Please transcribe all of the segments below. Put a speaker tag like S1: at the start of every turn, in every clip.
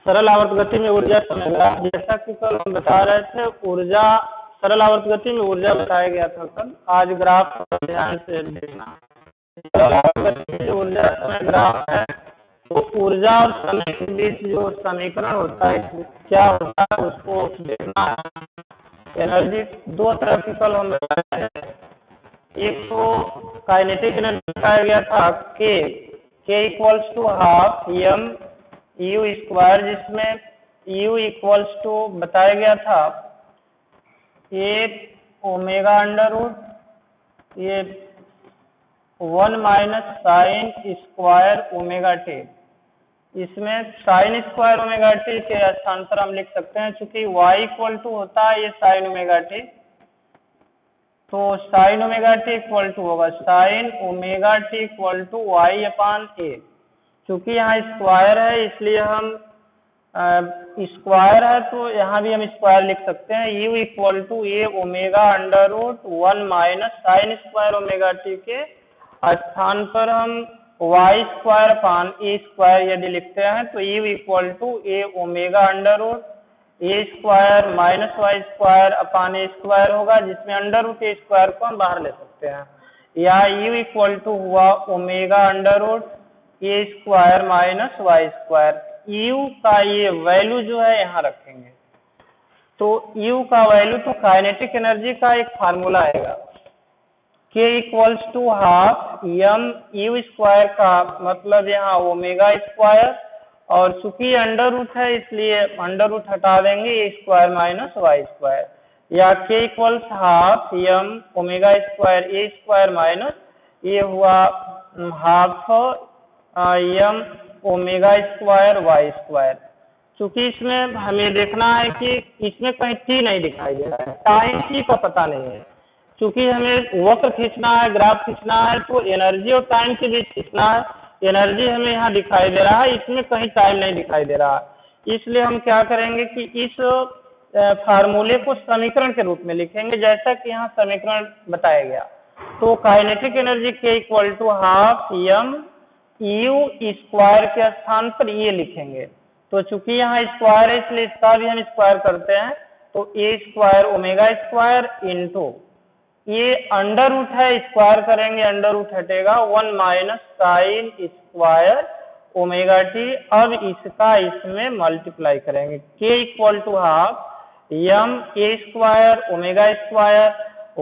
S1: सरल आवर्त गति में ऊर्जा समय ग्राफ, जैसा कि कल हम बता रहे थे ऊर्जा, सरल आवर्त गति में ऊर्जा बताया गया था कल। आज ग्राफ ध्यान से देखना। सरल आवर्त गति में ऊर्जा समय ग्राफ है, तो ऊर्जा और समय के बीच जो समीकरण होता है क्या होता है उसको देखना है। एनर्जी दो तरह की कल हम बताए थे, एक तो काइनेटिक एनर्जी बताया गया था K equals to half m u square, जिसमें यू इक्वल्स टू बताया गया था ये ओमेगा अंडर रूट ये 1 minus sine square omega t. इसमें साइन स्क्वायर ओमेगा टी के स्थान पर हम लिख सकते हैं, चूंकि y इक्वल टू होता है ये साइन ओमेगा टी, तो sine omega t equal to होगा sine omega t equal to y upon a. चूंकि यहाँ स्क्वायर है इसलिए हम स्क्वायर है तो यहाँ भी हम स्क्वायर लिख सकते हैं। U equal to a omega under root 1 minus sine square omega t के स्थान पर हम y square upon a square यदि लिखते हैं तो u equal to a omega under root a square minus y square upon a square होगा, जिसमें अंडर रूट ए स्क्वायर को हम बाहर ले सकते हैं। या यू इक्वल टू हुआ omega under root a square minus y square. U का ये वैल्यू जो है यहाँ रखेंगे, तो यू का वैल्यू तो काइनेटिक एनर्जी का एक फार्मूला आएगा K equals to half m u square का मतलब यहाँ ओमेगा स्क्वायर, और चूंकि अंडर रूट है इसलिए अंडर रूट हटा देंगे a square minus y square, या के equals half m omega square a square minus ये हुआ half m omega square y square. चूंकि इसमें हमें देखना है कि इसमें कहीं टी नहीं दिखाई दे रहा है, टाइम टी का पता नहीं है। चूंकि हमें वक्र खींचना है, ग्राफ खींचना है, तो एनर्जी और टाइम के बीच खींचना है। एनर्जी हमें यहाँ दिखाई दे रहा है, इसमें कहीं टाइम नहीं दिखाई दे रहा है। इसलिए हम क्या करेंगे कि इस फार्मूले को समीकरण के रूप में लिखेंगे, जैसा कि यहाँ समीकरण बताया गया। तो kinetic energy K equal to half m u square के स्थान पर ये लिखेंगे। तो चूंकि यहाँ स्क्वायर है इसलिए इसका भी हम स्क्वायर करते हैं, तो a square omega square into ये अंडर रूट है, स्क्वायर करेंगे अंडर रूट हटेगा 1 minus sine square omega t. अब इसका इसमें मल्टीप्लाई करेंगे, K equal to half M A square omega square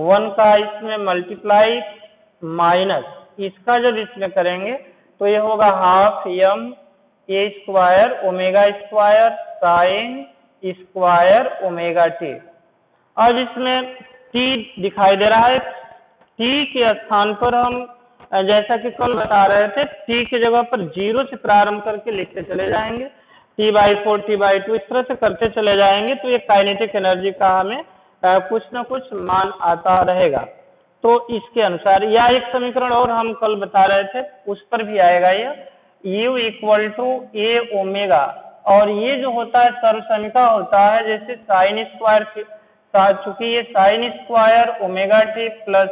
S1: 1 का इसमें मल्टीप्लाई माइनस इसका जब इसमें करेंगे तो ये होगा half M A square omega square sine square omega t. अब इसमें टी दिखाई दे रहा है, टी के स्थान पर हम जैसा कि कल बता रहे थे टी की जगह पर 0 से प्रारंभ करके लिखते चले जाएंगे, t/4 t/2 इस तरह से करते चले जाएंगे, तो ये काइनेटिक एनर्जी का हमें कुछ न कुछ मान आता रहेगा। तो इसके अनुसार या एक समीकरण और हम कल बता रहे थे उस पर भी आएगा ये u equal to a omega, और ये जो होता है सर्वसमिका होता है, जैसे साइन स्क्वायर, चूंकि ये sine square omega t plus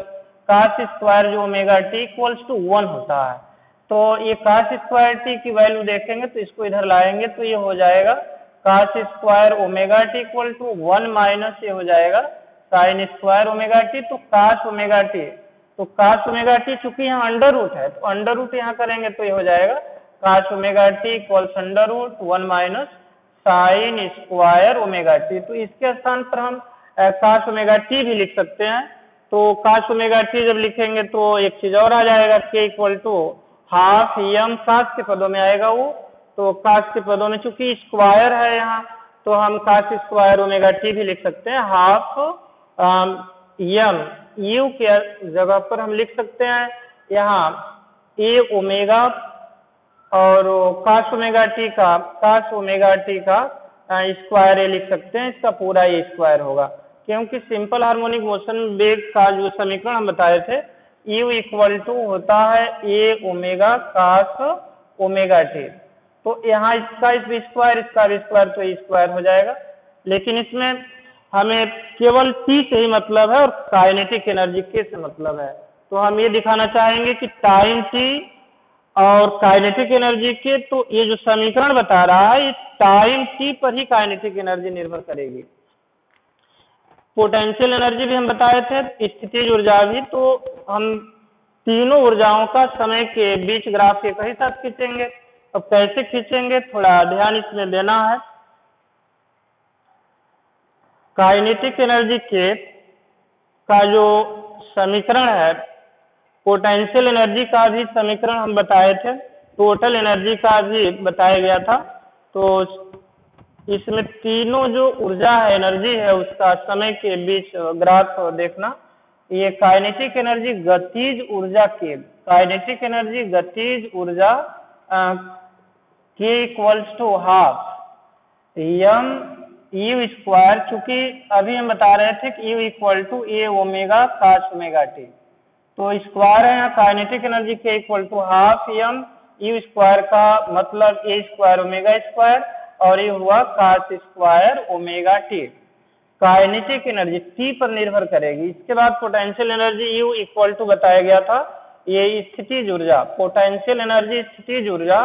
S1: cos square जो ओमेगा टी इक्वल्स टू 1 होता है, तो ये कास स्क्वायर टी की वैल्यू देखेंगे तो इसको इधर लाएंगे तो ये हो जाएगा cos square omega t equal to 1 minus ये हो जाएगा साइन स्क्वायर ओमेगा टी। तो कास ओमेगा टी, तो कास ओमेगा टी चूंकि यहाँ अंडर रूट है तो अंडर रूट यहाँ करेंगे तो ये हो जाएगा cos omega t equals under root 1 minus sine square omega t. तो इसके स्थान पर हम कास ओमेगा टी भी लिख सकते हैं। तो कास ओमेगा टी जब लिखेंगे तो एक चीज और आ जाएगा, के इक्वल टू हाफ एम कास के पदों में आएगा वो, तो कास के पदों में चूंकि स्क्वायर है यहाँ तो हम कास स्क्वायर ओमेगा टी भी लिख सकते हैं। हाफ एम यू के जगह पर हम लिख सकते हैं यहाँ ए ओमेगा, और कास ओमेगा टी का स्क्वायर ए लिख सकते हैं, इसका पूरा ए स्क्वायर होगा, क्योंकि सिंपल हार्मोनिक मोशन वेग का जो समीकरण हम बताए थे u इक्वल टू होता है ए ओमेगा कास ओमेगा टी। तो यहाँ इसका भी स्क्वायर इसका भी स्क्वायर तो ए स्क्वायर हो जाएगा, लेकिन इसमें हमें केवल टी से ही मतलब है और काइनेटिक एनर्जी के से मतलब है। तो हम ये दिखाना चाहेंगे कि टाइम टी और काइनेटिक एनर्जी के, तो ये जो समीकरण बता रहा है, ये टाइम टी पर ही काइनेटिक एनर्जी निर्भर करेगी। पोटेंशियल एनर्जी भी हम बताए थे, स्थितिज ऊर्जा भी। तो हम तीनों ऊर्जाओं का समय के बीच ग्राफ एक ही साथ खींचेंगे। अब कैसे खींचेंगे, थोड़ा ध्यान इसमें देना है। काइनेटिक एनर्जी के का जो समीकरण है, पोटेंशियल एनर्जी का भी समीकरण हम बताए थे, टोटल एनर्जी का भी बताया गया था। तो इसमें तीनों जो ऊर्जा है, एनर्जी है, उसका समय के बीच ग्राफ देखना। ये काइनेटिक एनर्जी गतिज ऊर्जा के, काइनेटिक एनर्जी गतिज ऊर्जा K equals to half m u square, चूंकि अभी हम बता रहे थे कि u equal to a omega cos omega t, तो स्क्वायर है यहाँ kinetic energy K equal to half m u square का मतलब ए स्क्वायर ओमेगा स्क्वायर, और ये हुआ cos square omega t. Kinetic energy t पर निर्भर करेगी। इसके बाद potential energy u equal to बताया गया था, ये स्थितिज ऊर्जा, पोटेंशियल एनर्जी स्थितिज ऊर्जा,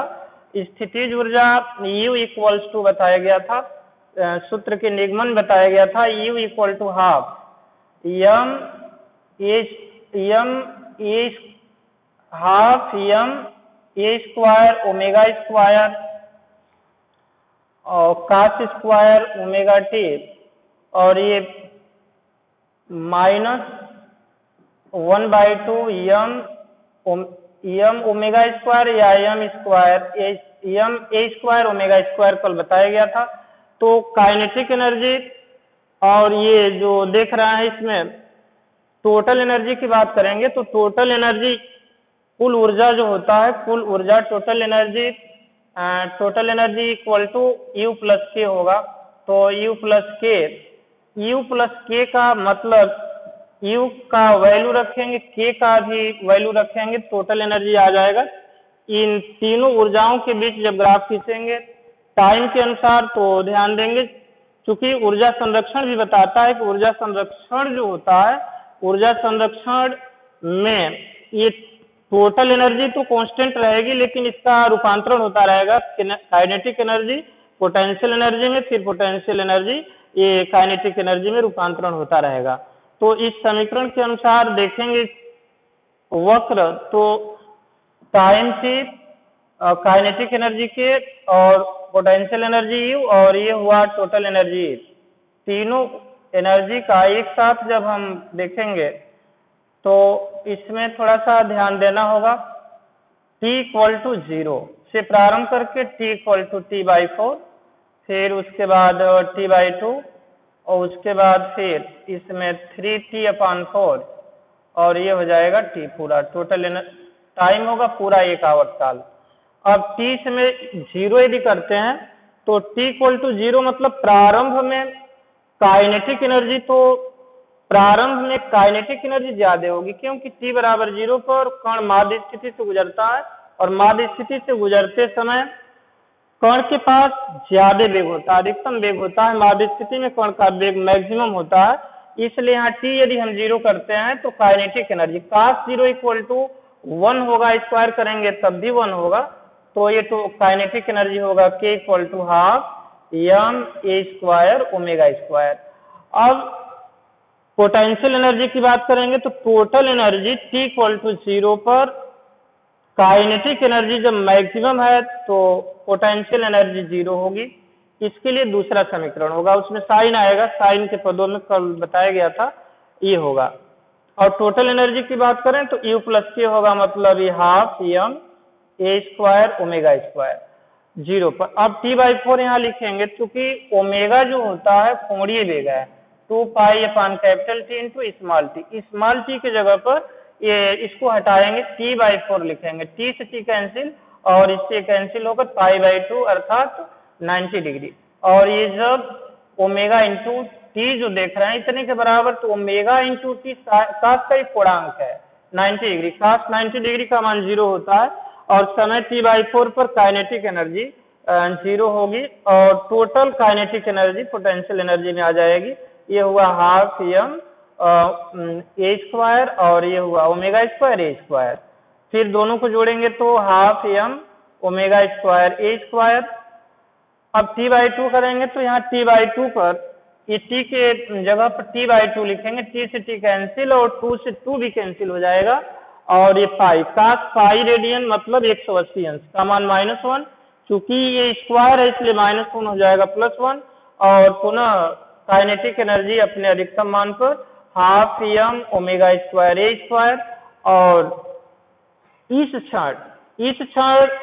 S1: स्थितिज ऊर्जा यू इक्वल्स टू बताया गया था, सूत्र के निगमन बताया गया था, U equal to half M A half M A square omega square और काश स्क्वायर ओमेगा टी, और ये माइनस 1/2 एम ओमेगा स्क्वायर या एम स्क्वायर एम ए स्क्वायर ओमेगा स्क्वायर कल बताया गया था। तो काइनेटिक एनर्जी और ये जो देख रहे हैं, इसमें टोटल एनर्जी की बात करेंगे तो टोटल एनर्जी कुल ऊर्जा जो होता है, कुल ऊर्जा total energy equal to U plus K होगा। तो यू प्लस के का मतलब यू का वैल्यू रखेंगे, के का भी वैल्यू रखेंगे, टोटल एनर्जी आ जाएगा। इन तीनों ऊर्जाओं के बीच जब ग्राफ खींचेंगे टाइम के अनुसार, तो ध्यान देंगे, क्योंकि ऊर्जा संरक्षण भी बताता है कि ऊर्जा संरक्षण जो होता है, ऊर्जा संरक्षण में ये टोटल एनर्जी तो कांस्टेंट रहेगी, लेकिन इसका रूपांतरण होता रहेगा काइनेटिक एनर्जी पोटेंशियल एनर्जी में, फिर पोटेंशियल एनर्जी ये काइनेटिक एनर्जी में रूपांतरण होता रहेगा। तो इस समीकरण के अनुसार देखेंगे वक्र, तो टाइम से काइनेटिक एनर्जी के और पोटेंशियल एनर्जी यू, और ये हुआ टोटल एनर्जी। तीनों एनर्जी का एक साथ जब हम देखेंगे तो इसमें थोड़ा सा ध्यान देना होगा। t इक्वल टू 0 से प्रारंभ करके t इक्वल टू t/4, फिर उसके बाद t/2, और उसके बाद फिर इसमें 3t/4, और ये हो जाएगा t पूरा, टोटल टाइम होगा पूरा 1 आवर्तकाल। अब t में 0 यदि करते हैं तो t इक्वल टू 0 मतलब प्रारंभ में काइनेटिक एनर्जी, तो प्रारंभ में काइनेटिक एनर्जी ज्यादा होगी, क्योंकि t बराबर 0 पर कण माध्य स्थिति से गुजरता है, और माध्य स्थिति से गुजरते समय कण के पास ज्यादा वेग होता है, अधिकतम वेग होता है, माध्य स्थिति में कण का वेग मैक्सिमम होता है। इसलिए यहाँ t यदि हम 0 करते हैं तो kinetic energy cos 0 equal to 1 होगा, स्क्वायर करेंगे तब भी 1 होगा, तो ये तो काइनेटिक एनर्जी होगा k equal to half M A square omega square. अब पोटेंशियल एनर्जी की बात करेंगे तो total energy t equal to 0 पर काइनेटिक एनर्जी जब मैक्सिमम है तो पोटेंशियल एनर्जी 0 होगी। इसके लिए दूसरा समीकरण होगा, उसमें साइन आएगा, साइन के पदों में कल बताया गया था, ये होगा। और टोटल एनर्जी की बात करें तो यू प्लस के होगा, मतलब ये half M A square omega square 0 पर। अब t/4 यहाँ लिखेंगे, क्योंकि ओमेगा जो होता है कोणीय वेग है, 2π/T इंटू स्मॉल टी के जगह पर ये इसको हटाएंगे, t/4 लिखेंगे, t से t कैंसिल और इससे कैंसिल होकर π/2 अर्थात 90 डिग्री। और ये जब ओमेगा इंटू टी जो देख रहे हैं इतने के बराबर, तो ओमेगा इंटू टी cos का एक पूर्णांक है 90 डिग्री, cos 90 डिग्री का मान 0 होता है, और समय t/4 पर काइनेटिक एनर्जी 0 होगी, और total kinetic energy potential energy में आ जाएगी। ये हुआ हाफ एम ए स्क्वायर, और ये हुआ ओमेगा स्क्वायर ए स्क्वायर। फिर दोनों को जोड़ेंगे तो half m omega square a square. अब t/2 करेंगे तो यहाँ t/2 पर ये t के जगह पर t/2 लिखेंगे, t से t कैंसिल और 2 से 2 भी कैंसिल हो जाएगा, और ये पाई cos पाई रेडियन मतलब 180 अंश का मान -1, क्योंकि ये स्क्वायर है इसलिए -1 हो जाएगा +1, और पुनः काइनेटिक एनर्जी अपने अधिकतम मान पर half m omega square a square. और इस क्षण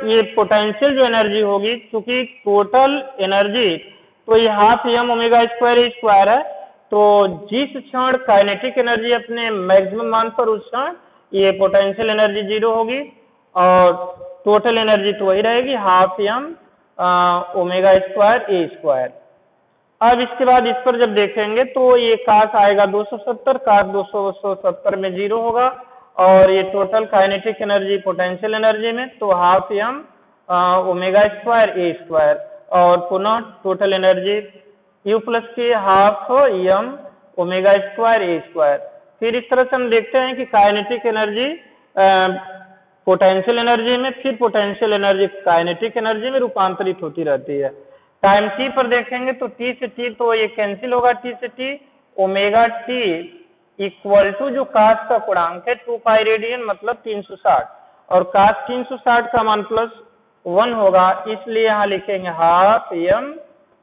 S1: ये पोटेंशियल जो एनर्जी होगी, क्योंकि टोटल एनर्जी तो ये half m omega square a square है, तो जिस क्षण काइनेटिक एनर्जी अपने मैक्सिमम मान पर उस क्षण ये पोटेंशियल एनर्जी 0 होगी, और टोटल एनर्जी तो वही रहेगी half m omega square a square. अब इसके बाद इस पर जब देखेंगे तो ये कास आएगा 270, कास 270 में 0 होगा, और ये total kinetic energy potential energy में तो half m omega square a square, और पुनः टोटल एनर्जी U प्लस के half m omega square a square. फिर इस तरह से हम देखते हैं कि काइनेटिक एनर्जी पोटेंशियल एनर्जी में, फिर पोटेंशियल एनर्जी काइनेटिक एनर्जी में रूपांतरित होती रहती है। टाइम t पर देखेंगे तो t से t तो ये कैंसिल होगा, t से t omega t equal to जो कास का गुणांक है 2 पाई रेडियन मतलब 360, और कास 360 का मान +1 होगा, इसलिए यहाँ लिखेंगे half m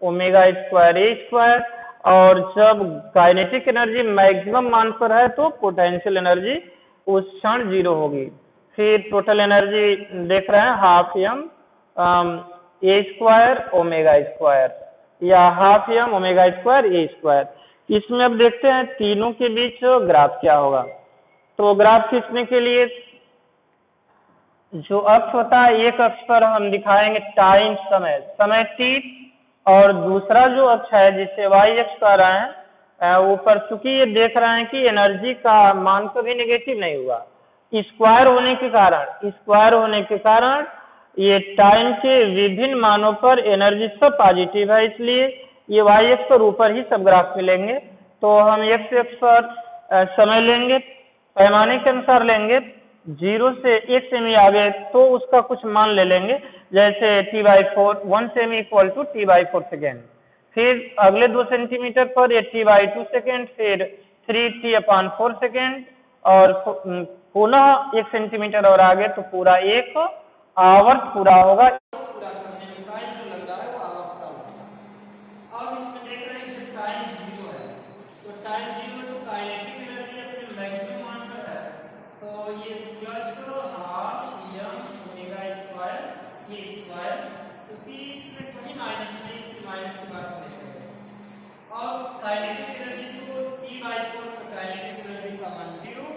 S1: omega square a square. और जब काइनेटिक एनर्जी मैक्सिमम मान पर है तो पोटेंशियल एनर्जी उस क्षण 0 होगी। फिर टोटल एनर्जी देख रहे हैं हाफ m ए स्क्वायर ओमेगा स्क्वायर या half m omega square a square. इसमें अब देखते हैं तीनों के बीच ग्राफ क्या होगा। तो ग्राफ खींचने के लिए जो अक्ष होता है, एक अक्ष पर हम दिखाएंगे टाइम समय t, और दूसरा जो अक्ष है जिसे y अक्ष कह रहे हैं, ऊपर चूंकि ये देख रहे हैं कि एनर्जी का मान कभी नेगेटिव नहीं हुआ, स्क्वायर होने के कारण ये टाइम के विभिन्न मानों पर एनर्जी सब पॉजिटिव है, इसलिए ये y अक्ष पर ऊपर ही सब ग्राफ मिलेंगे। तो हम x अक्ष पर समय लेंगे, पैमाने के अनुसार लेंगे, 0 से 1 सेमी आगे तो उसका कुछ मान ले लेंगे, जैसे t/4 1 semi equal to t/4 second. फिर अगले 2 सेंटीमीटर पर ये t/2 सेकेंड, फिर 3t/4 सेकेंड, और पुनः 1 सेंटीमीटर और आगे तो पूरा 1 आवर्त पूरा होगा। पूरा करने में टाइम जो लग रहा है वो आवर्त का होगा। अब इसमें देख रहे हैं कि टाइम 0 है, तो टाइम 0 है तो काइनेटिक एनर्जी अपने मैक्सिमम मान पर है, तो ये plus half m omega square a square, क्योंकि इसमें कोई माइनस नहीं, इसकी माइनस की बात नहीं करेंगे। और काइनेटिक एनर्जी को t/4 पर काइनेटिक एनर्जी का मान 0।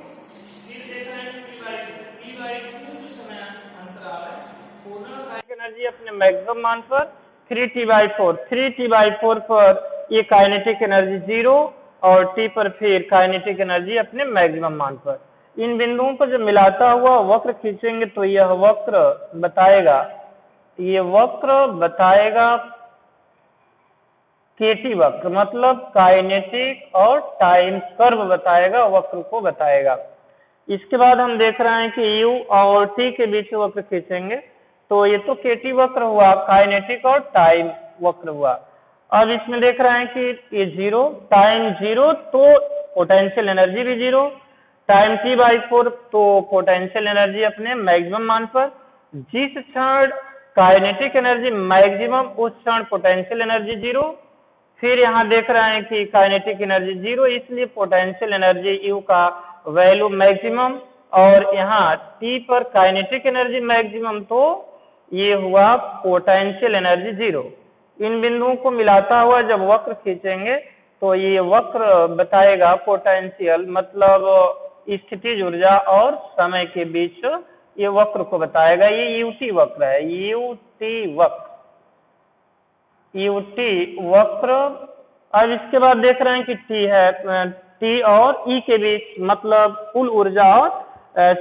S1: फिर देख रहे हैं t/2 जो समय अंतराल है, पुनः एनर्जी अपने मैक्सिमम मान पर 3t/4 पर ये काइनेटिक एनर्जी 0, और t पर फिर काइनेटिक एनर्जी अपने मैक्सिमम मान पर। इन बिंदुओं को जब मिलाता हुआ वक्र खींचेंगे तो यह वक्र बताएगा केटी वक्र, मतलब काइनेटिक और टाइम कर्व बताएगा, वक्र को बताएगा। इसके बाद हम देख रहे हैं कि u और t के बीच वक्र खींचेंगे, तो ये तो केटी वक्र हुआ, काइनेटिक और टाइम वक्र हुआ। अब इसमें देख रहे हैं कि ये 0, टाइम 0 तो पोटेंशियल एनर्जी भी 0, टाइम t/4 तो पोटेंशियल एनर्जी अपने मैक्सिमम मान पर। जिस क्षण काइनेटिक एनर्जी मैक्सिमम उस क्षण पोटेंशियल एनर्जी 0। फिर यहाँ देख रहे हैं कि काइनेटिक एनर्जी 0, इसलिए पोटेंशियल एनर्जी U का वैल्यू मैक्सिमम, और यहाँ t पर काइनेटिक एनर्जी मैक्सिमम, तो ये हुआ पोटेंशियल एनर्जी 0। इन बिंदुओं को मिलाता हुआ जब वक्र खींचेंगे तो ये वक्र बताएगा पोटेंशियल, मतलब स्थितिज ऊर्जा और समय के बीच ये वक्र को बताएगा। ये UT वक्र है, UT वक्र। अब इसके बाद देख रहे हैं कि T और E के बीच, मतलब कुल ऊर्जा और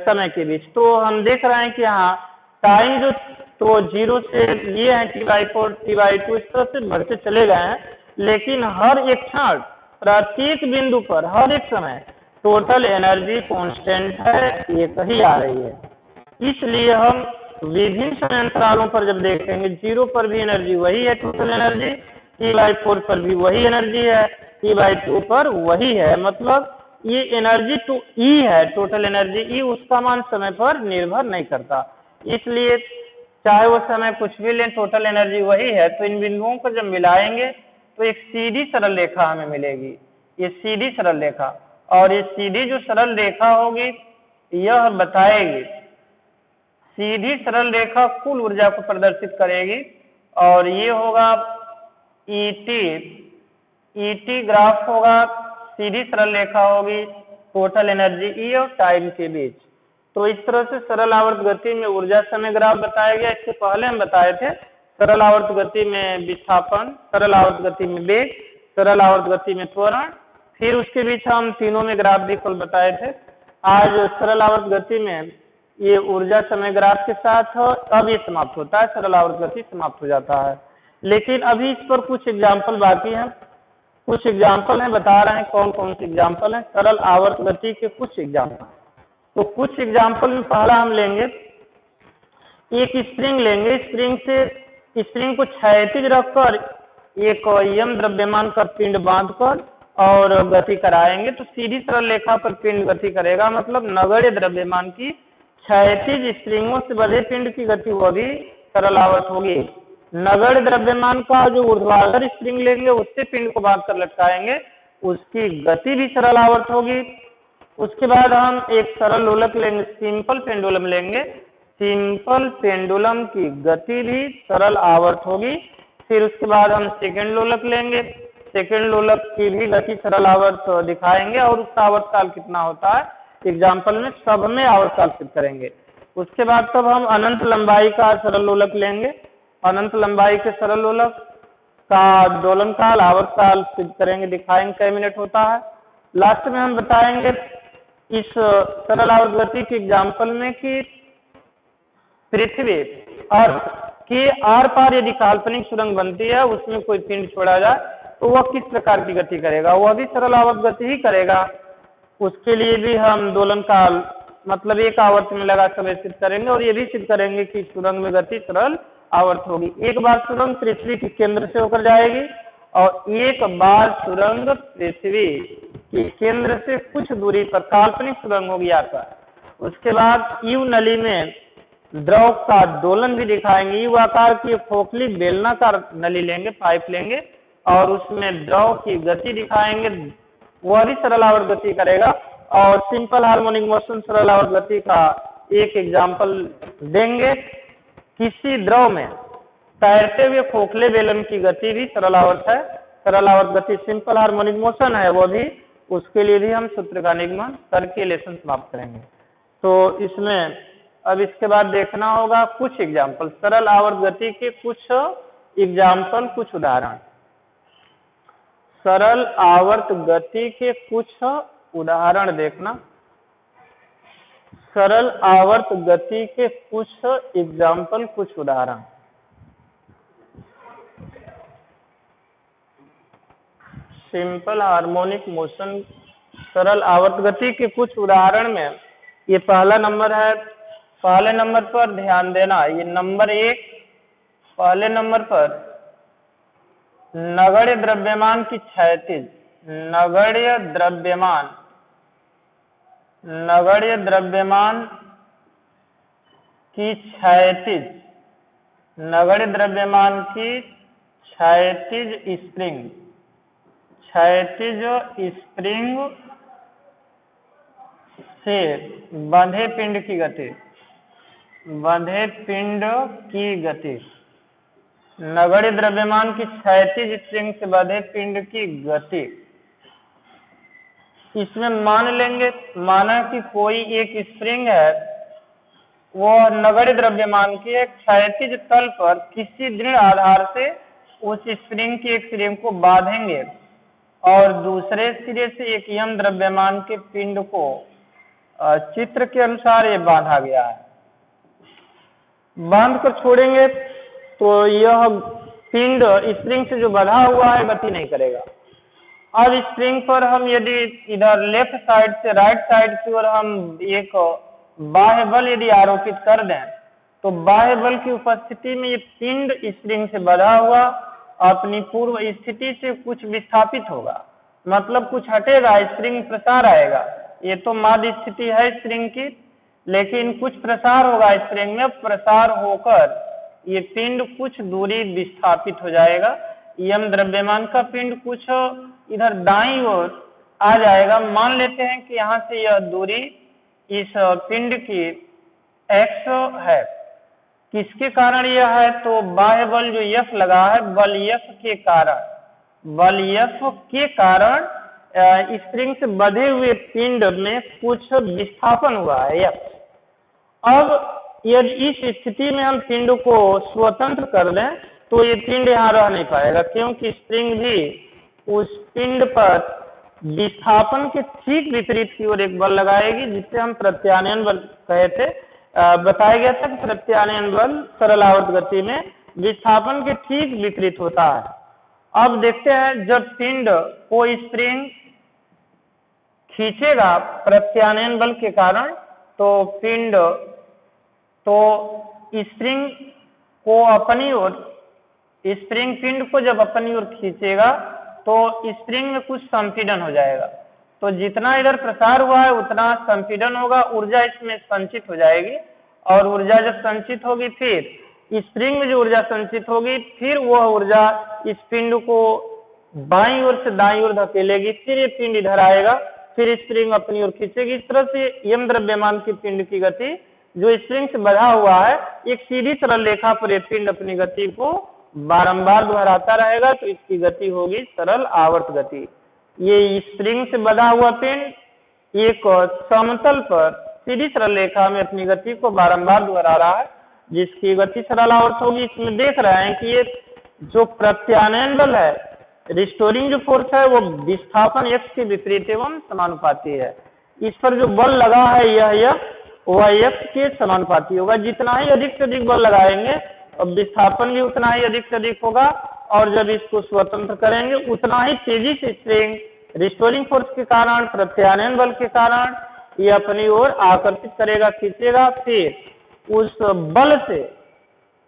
S1: समय के बीच। तो हम देख रहे हैं कि यहाँ टाइम जो तो 0 से लिए हैं t/4 t/2 इस तरह से बढ़ते चले गए हैं, लेकिन हर एक क्षण प्रत्येक बिंदु पर हर एक समय टोटल एनर्जी कांस्टेंट है, ये कही आ रही है। इसलिए हम विभिन्न समय अंतरालों पर जब देखेंगे 0 पर भी एनर्जी वही है टोटल एनर्जी, T/4 पर भी वही एनर्जी है, T/2 पर वही है, मतलब ये एनर्जी टू ई है, टोटल एनर्जी ई, उसका मान समय पर निर्भर नहीं करता। इसलिए चाहे वो समय कुछ भी लें टोटल एनर्जी वही है। तो इन बिंदुओं को जब मिलाएंगे तो एक सीधी सरल रेखा हमें मिलेगी, ये सीधी सरल रेखा, और ये सीधी जो सरल रेखा होगी यह बताएगी, सीधी सरल रेखा कुल ऊर्जा को प्रदर्शित करेगी, और ये होगा ईटी ग्राफ होगा, सीधी सरल रेखा होगी टोटल एनर्जी ई और टाइम के बीच। तो इस तरह से सरल आवर्त गति में ऊर्जा समय ग्राफ बताया गया। इससे पहले हम बताए थे सरल आवर्त गति में विस्थापन, सरल आवर्त गति में वेग, सरल आवर्त गति में त्वरण, फिर उसके बीच हम तीनों में ग्राफ भी कल बताए थे। आज सरल आवर्त गति में ये ऊर्जा समय ग्राफ के साथ अब ये समाप्त होता है, सरल आवर्त गति समाप्त हो जाता है। लेकिन अभी इस पर कुछ एग्जाम्पल बाकी हैं, कुछ एग्जाम्पल हैं, बता रहे हैं कौन कौन से एग्जाम्पल हैं सरल आवर्त गति के कुछ एग्जाम्पल। तो कुछ एग्जाम्पल में पहला हम लेंगे, एक स्प्रिंग लेंगे, स्प्रिंग को क्षैतिज रखकर एक यम द्रव्यमान का पिंड बांधकर और गति कराएंगे तो सीधी सरल रेखा पर पिंड गति करेगा, मतलब नगण्य द्रव्यमान की क्षैतिज स्प्रिंगों से बंधे पिंड की गति वह भी सरल आवर्त होगी। नगण्य द्रव्यमान का जो ऊर्ध्वाधर स्प्रिंग लेंगे उससे पिंड को बांधकर लटकाएंगे, उसकी गति भी सरल आवर्त होगी। उसके बाद हम एक सरल लोलक लेंगे, सिंपल पेंडुलम लेंगे, सिंपल पेंडुलम की गति भी सरल आवर्त होगी। फिर उसके बाद हम सेकंड लोलक लेंगे, सेकंड लोलक की भी गति सरल आवर्त दिखाएंगे और उसका आवर्त काल कितना होता है एग्जाम्पल में सब में आवर्त काल सिद्ध करेंगे। उसके बाद तब हम अनंत लंबाई का सरल लोलक लेंगे, अनंत लंबाई के सरल लोलक का दोलन काल आवर्त काल सिद्ध करेंगे, दिखाएंगे कई मिनट होता है। लास्ट में हम बताएंगे इस सरल आवर्त गति के एग्जाम्पल में कि पृथ्वी अर्थ के आर पार यदि काल्पनिक सुरंग बनती है, उसमें कोई पिंड छोड़ा जाए तो वह किस प्रकार की गति करेगा, वह भी सरल आवर्त गति ही करेगा। उसके लिए भी हम दोलन काल मतलब एक आवर्त में लगा समय सिद्ध करेंगे और ये भी सिद्ध करेंगे कि सुरंग में गति सरल आवर्त होगी। एक बार सुरंग पृथ्वी के केंद्र से होकर जाएगी और एक बार सुरंग पृथ्वी के केंद्र से कुछ दूरी पर काल्पनिक सुरंग होगी आकर। उसके बाद यू नली में द्रव का दोलन भी दिखाएंगे, यू आकार की खोखली बेलनाकार नली लेंगे, पाइप लेंगे और उसमें द्रव की गति दिखाएंगे, वह भी सरल आवर्त गति करेगा। और सिंपल हार्मोनिक मोशन सरल आवर्त गति का एक एग्जाम्पल देंगे, किसी द्रव में तैरते हुए खोखले बेलन की गति भी सरल आवर्त है, सरल आवर्त गति सिंपल हार्मोनिक मोशन है वो भी, उसके लिए भी हम सूत्र का निगमन करके लेसन समाप्त करेंगे। तो इसमें अब इसके बाद देखना होगा कुछ एग्जाम्पल, सरल आवर्त गति के कुछ एग्जाम्पल, कुछ उदाहरण, सरल आवर्त गति के कुछ उदाहरण देखना, सरल आवर्त गति के कुछ एग्जाम्पल, कुछ उदाहरण। सिंपल हार्मोनिक मोशन सरल आवर्त गति के कुछ उदाहरण में ये पहला नंबर है, पहले नंबर पर ध्यान देना, ये नंबर 1 पहले नंबर पर नगण्य द्रव्यमान की क्षैतिज, नगण्य द्रव्यमान, नगण्य द्रव्यमान की क्षैतिज, नगण्य द्रव्यमान की क्षैतिज स्प्रिंग, क्षैतिज स्प्रिंग से बंधे पिंड की गति, बंधे पिंड की गति, नगण्य द्रव्यमान की क्षैतिज स्प्रिंग से बंधे पिंड की गति। इसमें मान लेंगे, माना कि कोई एक स्प्रिंग है, वो नगण्य द्रव्यमान की एक क्षैतिज तल पर किसी दृढ़ आधार से उस स्प्रिंग की एक सिरे को बांधेंगे और दूसरे सिरे से एक यम द्रव्यमान के पिंड को चित्र के अनुसार ये बांधा गया है, बांध कर छोड़ेंगे तो यह पिंड स्प्रिंग से जो बंधा हुआ है गति नहीं करेगा। अब स्प्रिंग पर हम यदि इधर लेफ्ट साइड से राइट साइड की ओर हम एक बाह्य बल यदि आरोपित कर दें तो बाह्य बल की उपस्थिति में ये पिंड स्प्रिंग से बंधा हुआ अपनी पूर्व स्थिति से कुछ विस्थापित होगा, मतलब कुछ हटेगा, स्प्रिंग प्रसार आएगा। ये तो माध्य स्थिति है स्प्रिंग की, लेकिन कुछ प्रसार होगा स्प्रिंग में। प्रसार होकर ये पिंड कुछ दूरी विस्थापित हो जाएगा। यम द्रव्यमान का पिंड कुछ इधर दाईं ओर आ जाएगा। मान लेते हैं कि यहाँ से यह दूरी इस पिंड की x है। किसके कारण यह है? तो बाह्य बल जो F लगा है, बल F के कारण स्प्रिंग से बंधे हुए पिंड में कुछ विस्थापन हुआ है F। अब यदि इस स्थिति में हम पिंड को स्वतंत्र कर दें तो ये पिंड यहाँ रह नहीं पाएगा, क्योंकि स्प्रिंग भी उस पिंड पर विस्थापन के ठीक विपरीत की ओर एक बल लगाएगी, जिससे हम प्रत्यानयन बल कहे थे। बताया गया था कि प्रत्यानयन बल सरल आवर्त गति में विस्थापन के ठीक विपरीत होता है। अब देखते हैं, जब पिंड को स्प्रिंग खींचेगा प्रत्यानयन बल के कारण, तो स्प्रिंग को अपनी ओर, स्प्रिंग पिंड को जब अपनी ओर खींचेगा तो स्प्रिंग में कुछ संपीड़न हो जाएगा। तो जितना इधर प्रसार हुआ है उतना संपीड़न होगा, ऊर्जा इसमें संचित हो जाएगी। और ऊर्जा जब संचित होगी, फिर स्प्रिंग में जो ऊर्जा संचित होगी, फिर वह ऊर्जा इस पिंड को बाईं ओर से दाईं ओर धकेलेगी। फिर ये पिंड इधर आएगा, फिर स्प्रिंग अपनी ओर खींचेगी। इस तरह से यम द्रव्यमान की पिंड की गति जो स्प्रिंग से बंधा हुआ है, एक सीधी सरल रेखा पर ये पिंड अपनी गति को बारंबार दोहराता रहेगा, तो इसकी गति होगी सरल आवर्त गति। ये स्प्रिंग से बंधा हुआ पिंड एक समतल पर सीधी सरल रेखा में अपनी गति को बारंबार दोहरा रहा है, जिसकी गति सरल आवर्त होगी। इसमें देख रहे हैं कि ये जो प्रत्यानयन बल है, रिस्टोरिंग जो फोर्स है, वो विस्थापन x के विपरीत एवं समानुपाती है। इस पर जो बल लगा है यह वह x के समानुपाती होगा। जितना ही अधिक से अधिक बल लगाएंगे और विस्थापन भी उतना ही अधिक से अधिक होगा, और जब इसको स्वतंत्र करेंगे उतना ही तेजी से स्प्रिंग रिस्टोरिंग फोर्स के कारण, प्रत्यानयन बल के कारण ये अपनी ओर आकर्षित करेगा, खींचेगा। फिर उस बल से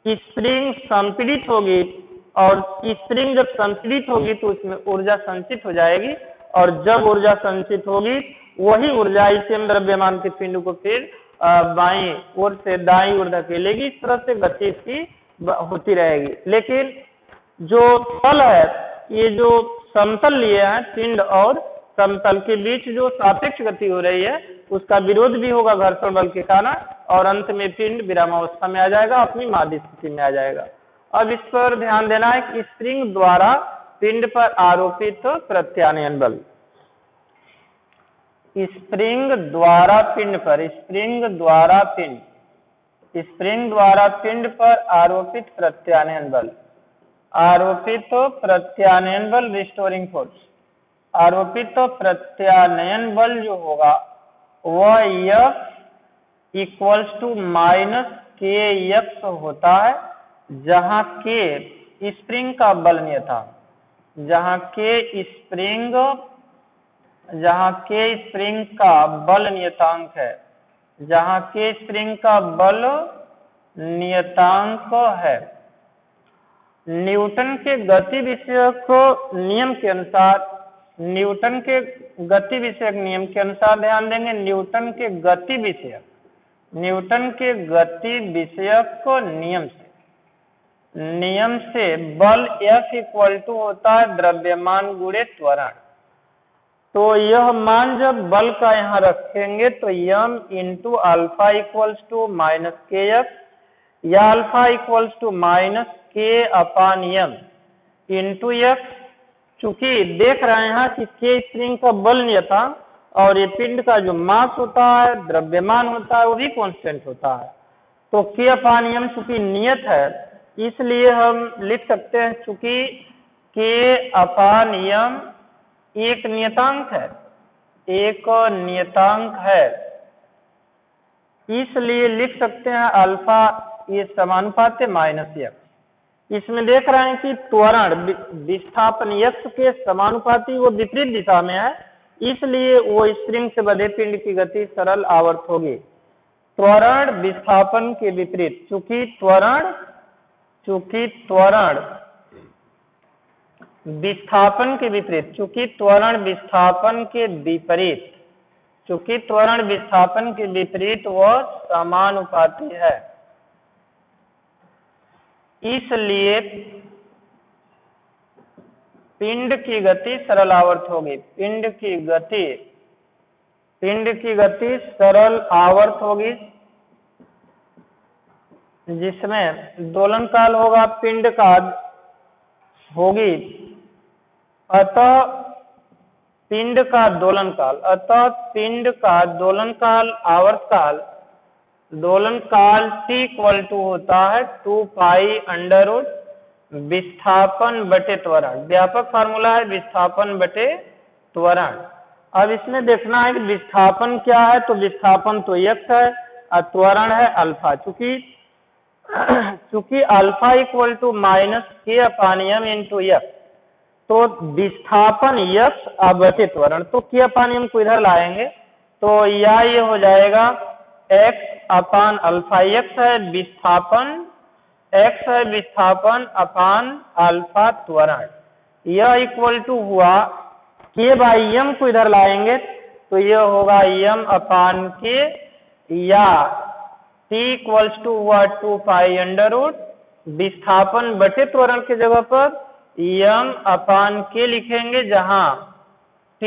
S1: स्प्रिंग संपीड़ित होगी, और स्प्रिंग जब संपीड़ित होगी तो उसमें ऊर्जा संचित हो जाएगी, और जब ऊर्जा संचित होगी वही ऊर्जा इस यम द्रव्यमान के पिंड को फिर बाईं ओर से दाईं ओर धकेलेगी। इस तरह से गति इसकी होती रहेगी। लेकिन जो तल है, ये जो समतल लिए हैं पिंड और समतल के बीच जो सापेक्ष गति हो रही है, उसका विरोध भी होगा घर्षण बल के कारण, और अंत में पिंड विरामावस्था में आ जाएगा, अपनी माध्य स्थिति में आ जाएगा। अब इस पर ध्यान देना है कि स्प्रिंग द्वारा पिंड पर आरोपित प्रत्यानयन बल, स्प्रिंग द्वारा पिंड पर आरोपित प्रत्यानयन बल, रिस्टोरिंग फोर्स, आरोपित प्रत्यानयन बल जो होगा वह F equals to minus kx होता है, जहाँ k स्प्रिंग का बल नियतांक, जहाँ k स्प्रिंग का बल नियतांक है, जहाँ k स्प्रिंग का बल नियतांक है। न्यूटन के गति विषयक नियम के अनुसार, ध्यान देंगे, न्यूटन के गति विषयक नियम से बल F इक्वल टू होता है द्रव्यमान गुणे त्वरण। तो यह मान जब बल का यहाँ रखेंगे तो m into alpha equals to minus kf, या alpha equals to minus k upon m into f। चूंकि देख रहे हैं कि k स्प्रिंग का बल नियतांक और ये पिंड का जो मास होता है, द्रव्यमान होता है, वो भी कांस्टेंट होता है। तो k अपान m चूंकि नियत है, इसलिए हम लिख सकते हैं, चूंकि k अपान m एक नियतांक है, इसलिए लिख सकते हैं अल्फा ये समानुपाती माइनस x। इसमें देख रहे हैं कि त्वरण विस्थापन x के समानुपाती वो विपरीत दिशा में है, इसलिए वो स्प्रिंग से बंधे पिंड की गति सरल आवर्त होगी। त्वरण विस्थापन के विपरीत, चूंकि त्वरण विस्थापन के विपरीत, चूंकि त्वरण विस्थापन के विपरीत, चूंकि त्वरण विस्थापन के विपरीत वह समानुपाती है, इसलिए पिंड की गति सरल आवर्त होगी। पिंड की गति सरल आवर्त होगी, जिसमें दोलन काल होगा पिंड का होगी, अतः पिंड का दोलन काल t इक्वल टू होता है 2 पाई अंडर रूट विस्थापन बटे त्वरण। व्यापक फार्मूला है विस्थापन बटे त्वरण। अब इसमें देखना है कि विस्थापन क्या है, तो विस्थापन तो x है और त्वरण है अल्फा। चूंकि alpha equal to -k/m into x, तो विस्थापन x बटे त्वरण, तो k/m को इधर लाएंगे तो या ये हो जाएगा x/अल्फा। x है विस्थापन अपान अल्फा त्वरण। यह इक्वल टू हुआ k/m को इधर लाएंगे तो यह होगा m/k, या t इक्वल्स टू हुआ 2 पाई अंडर रूट विस्थापन बटे त्वरण की जगह पर m/k लिखेंगे, जहां t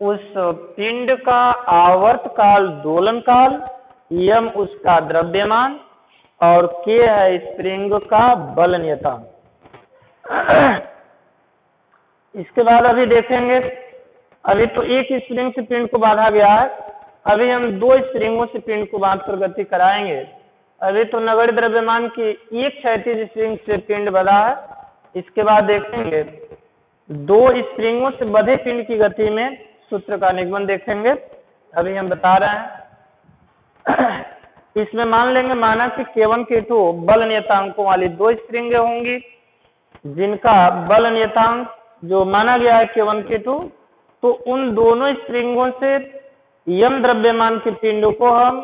S1: उस पिंड का आवर्त काल दोलन काल, m उसका द्रव्यमान और k है स्प्रिंग का बल नियतांक। इसके बाद अभी देखेंगे, अभी तो एक स्प्रिंग से पिंड को बांधा गया है, अभी हम 2 स्प्रिंगों से पिंड को बांधकर गति कराएंगे। अभी तो नगण्य द्रव्यमान की एक क्षैतिज स्प्रिंग से पिंड बंधा है। इसके बाद देखेंगे 2 स्प्रिंगों से बंधे पिंड की गति में सूत्र का निगमन देखेंगे। अभी हम बता रहे हैं, इसमें मान लेंगे माना कि K1 K2 बल नियतांकों वाली 2 स्प्रिंगें होंगी, जिनका बल नियतांक जो माना गया है K1 K2, तो उन दोनों स्प्रिंगों से m द्रव्यमान के पिंड को हम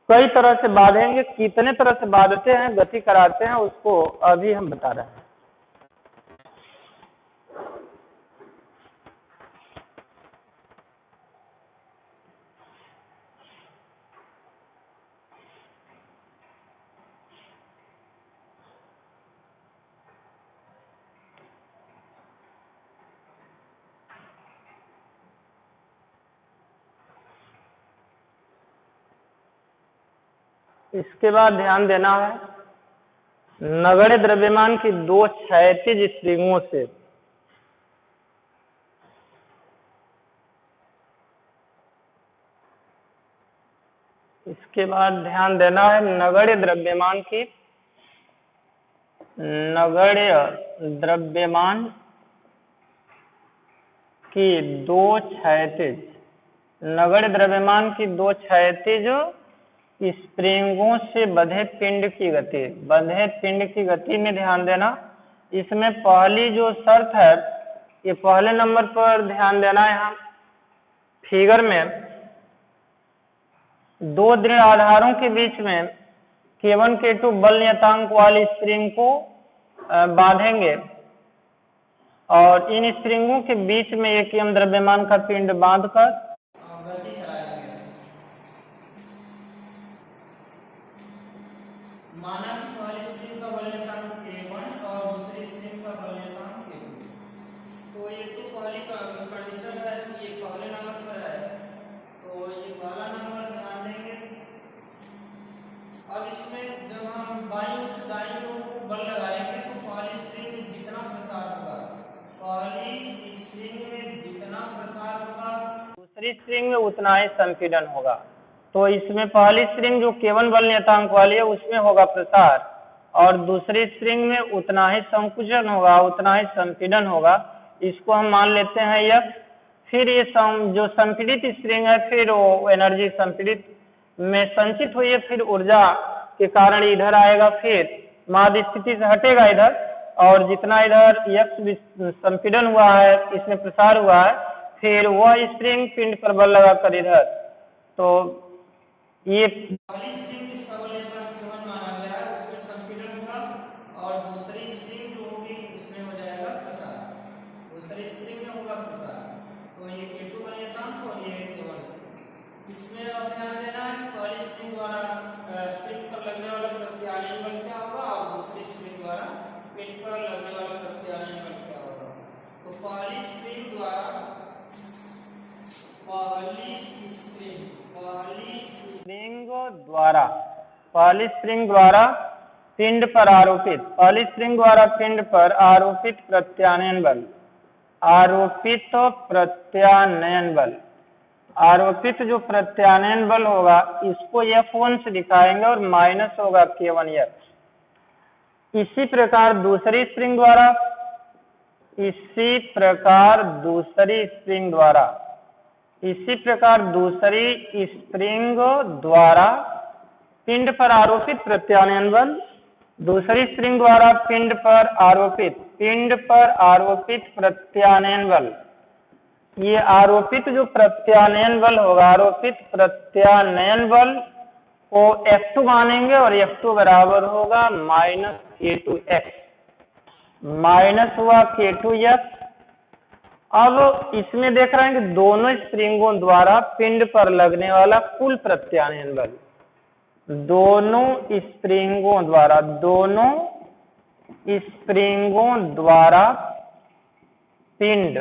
S1: कई तरह से बांधेंगे। कितने तरह से बांधते हैं, गति कराते हैं, उसको अभी हम बता रहे हैं। इसके बाद ध्यान देना है, नगण्य द्रव्यमान की 2 क्षैतिज स्प्रिंगों से इसके बाद ध्यान देना है नगण्य द्रव्यमान की 2 क्षैतिज स्प्रिंगों से बंधे पिंड की गति में ध्यान देना। इसमें पहली जो शर्त है, ये पहले नंबर पर ध्यान देना है। यहाँ फिगर में 2 दृढ़ आधारों के बीच में K1 K2 बल नियतांक वाली स्प्रिंग को बांधेंगे और इन स्प्रिंगों के बीच में एक m द्रव्यमान का पिंड बांधकर गति चलाएंगे। माना कि पहली स्प्रिंग का बल नियतांक K1 और दूसरी स्प्रिंग का बल नियतांक K2, तो ये तो पहली कंडीशन है, ये पहले नंबर पर है, तो ये पहला नंबर ध्यान देंगे। अब इसमें जब हम बाईं ओर से दाईं ओर बल लगाएंगे तो पहली स्प्रिंग में जितना प्रसार होगा, दूसरी स्प्रिंग में उतना ही संपीड़न होगा। तो इसमें पहली स्प्रिंग जो K1 बल नियतांक वाली है उसमें होगा प्रसार, और दूसरी स्प्रिंग में उतना ही संकुचन होगा, उतना ही संपीड़न होगा। इसको हम मान लेते हैं F। फिर ये जो संपीड़ित स्प्रिंग है, फिर वो एनर्जी संपीड़ित में संचित हुई है, फिर ऊर्जा के कारण इधर आएगा, फिर माध्य स्थिति से हटेगा इधर, और जितना इधर X संपीड़न हुआ है, इसमें प्रसार हुआ है, फिर वह स्प्रिंग पिंड पर बल लगाकर इधर, तो ये पहली स्प्रिंग जिसका वैल्यूम K1 माना गया है उसमें संपीड़न होगा और दूसरी स्प्रिंग जो होगी उसमें हो जाएगा प्रसार, दूसरी स्प्रिंग में होगा प्रसार। तो ये K2 वैल्यूम और ये K1। इसमें अब ध्यान देना है पहली स्प्रिंग द्वारा स्प्रिंग पर लगने वाला प्रत्यानयन बल क्या होगा और दूसरी स्प्रिंग द्वारा पिंड पर लगने वाला प्रत्यानयन बल क्या होगा। तो पहली स्प्रिंग द्वारा पहली स्प्रिंग द्वारा पिंड पर आरोपित प्रत्यानयन बल, आरोपित जो प्रत्यानयन बल होगा इसको F1 से दिखाएंगे और माइनस होगा K1F। इसी प्रकार दूसरी स्प्रिंग द्वारा पिंड पर आरोपित प्रत्यानयन बल, दूसरी स्प्रिंग द्वारा पिंड पर आरोपित प्रत्यानयन बल। ये आरोपित जो प्रत्यानयन बल होगा, को F2 मानेंगे और F2 बराबर होगा माइनस K2X, माइनस हुआ K2F। अब इसमें देख रहे हैं कि दोनों स्प्रिंगों द्वारा पिंड पर लगने वाला कुल प्रत्यानयन बल, दोनों स्प्रिंगों द्वारा पिंड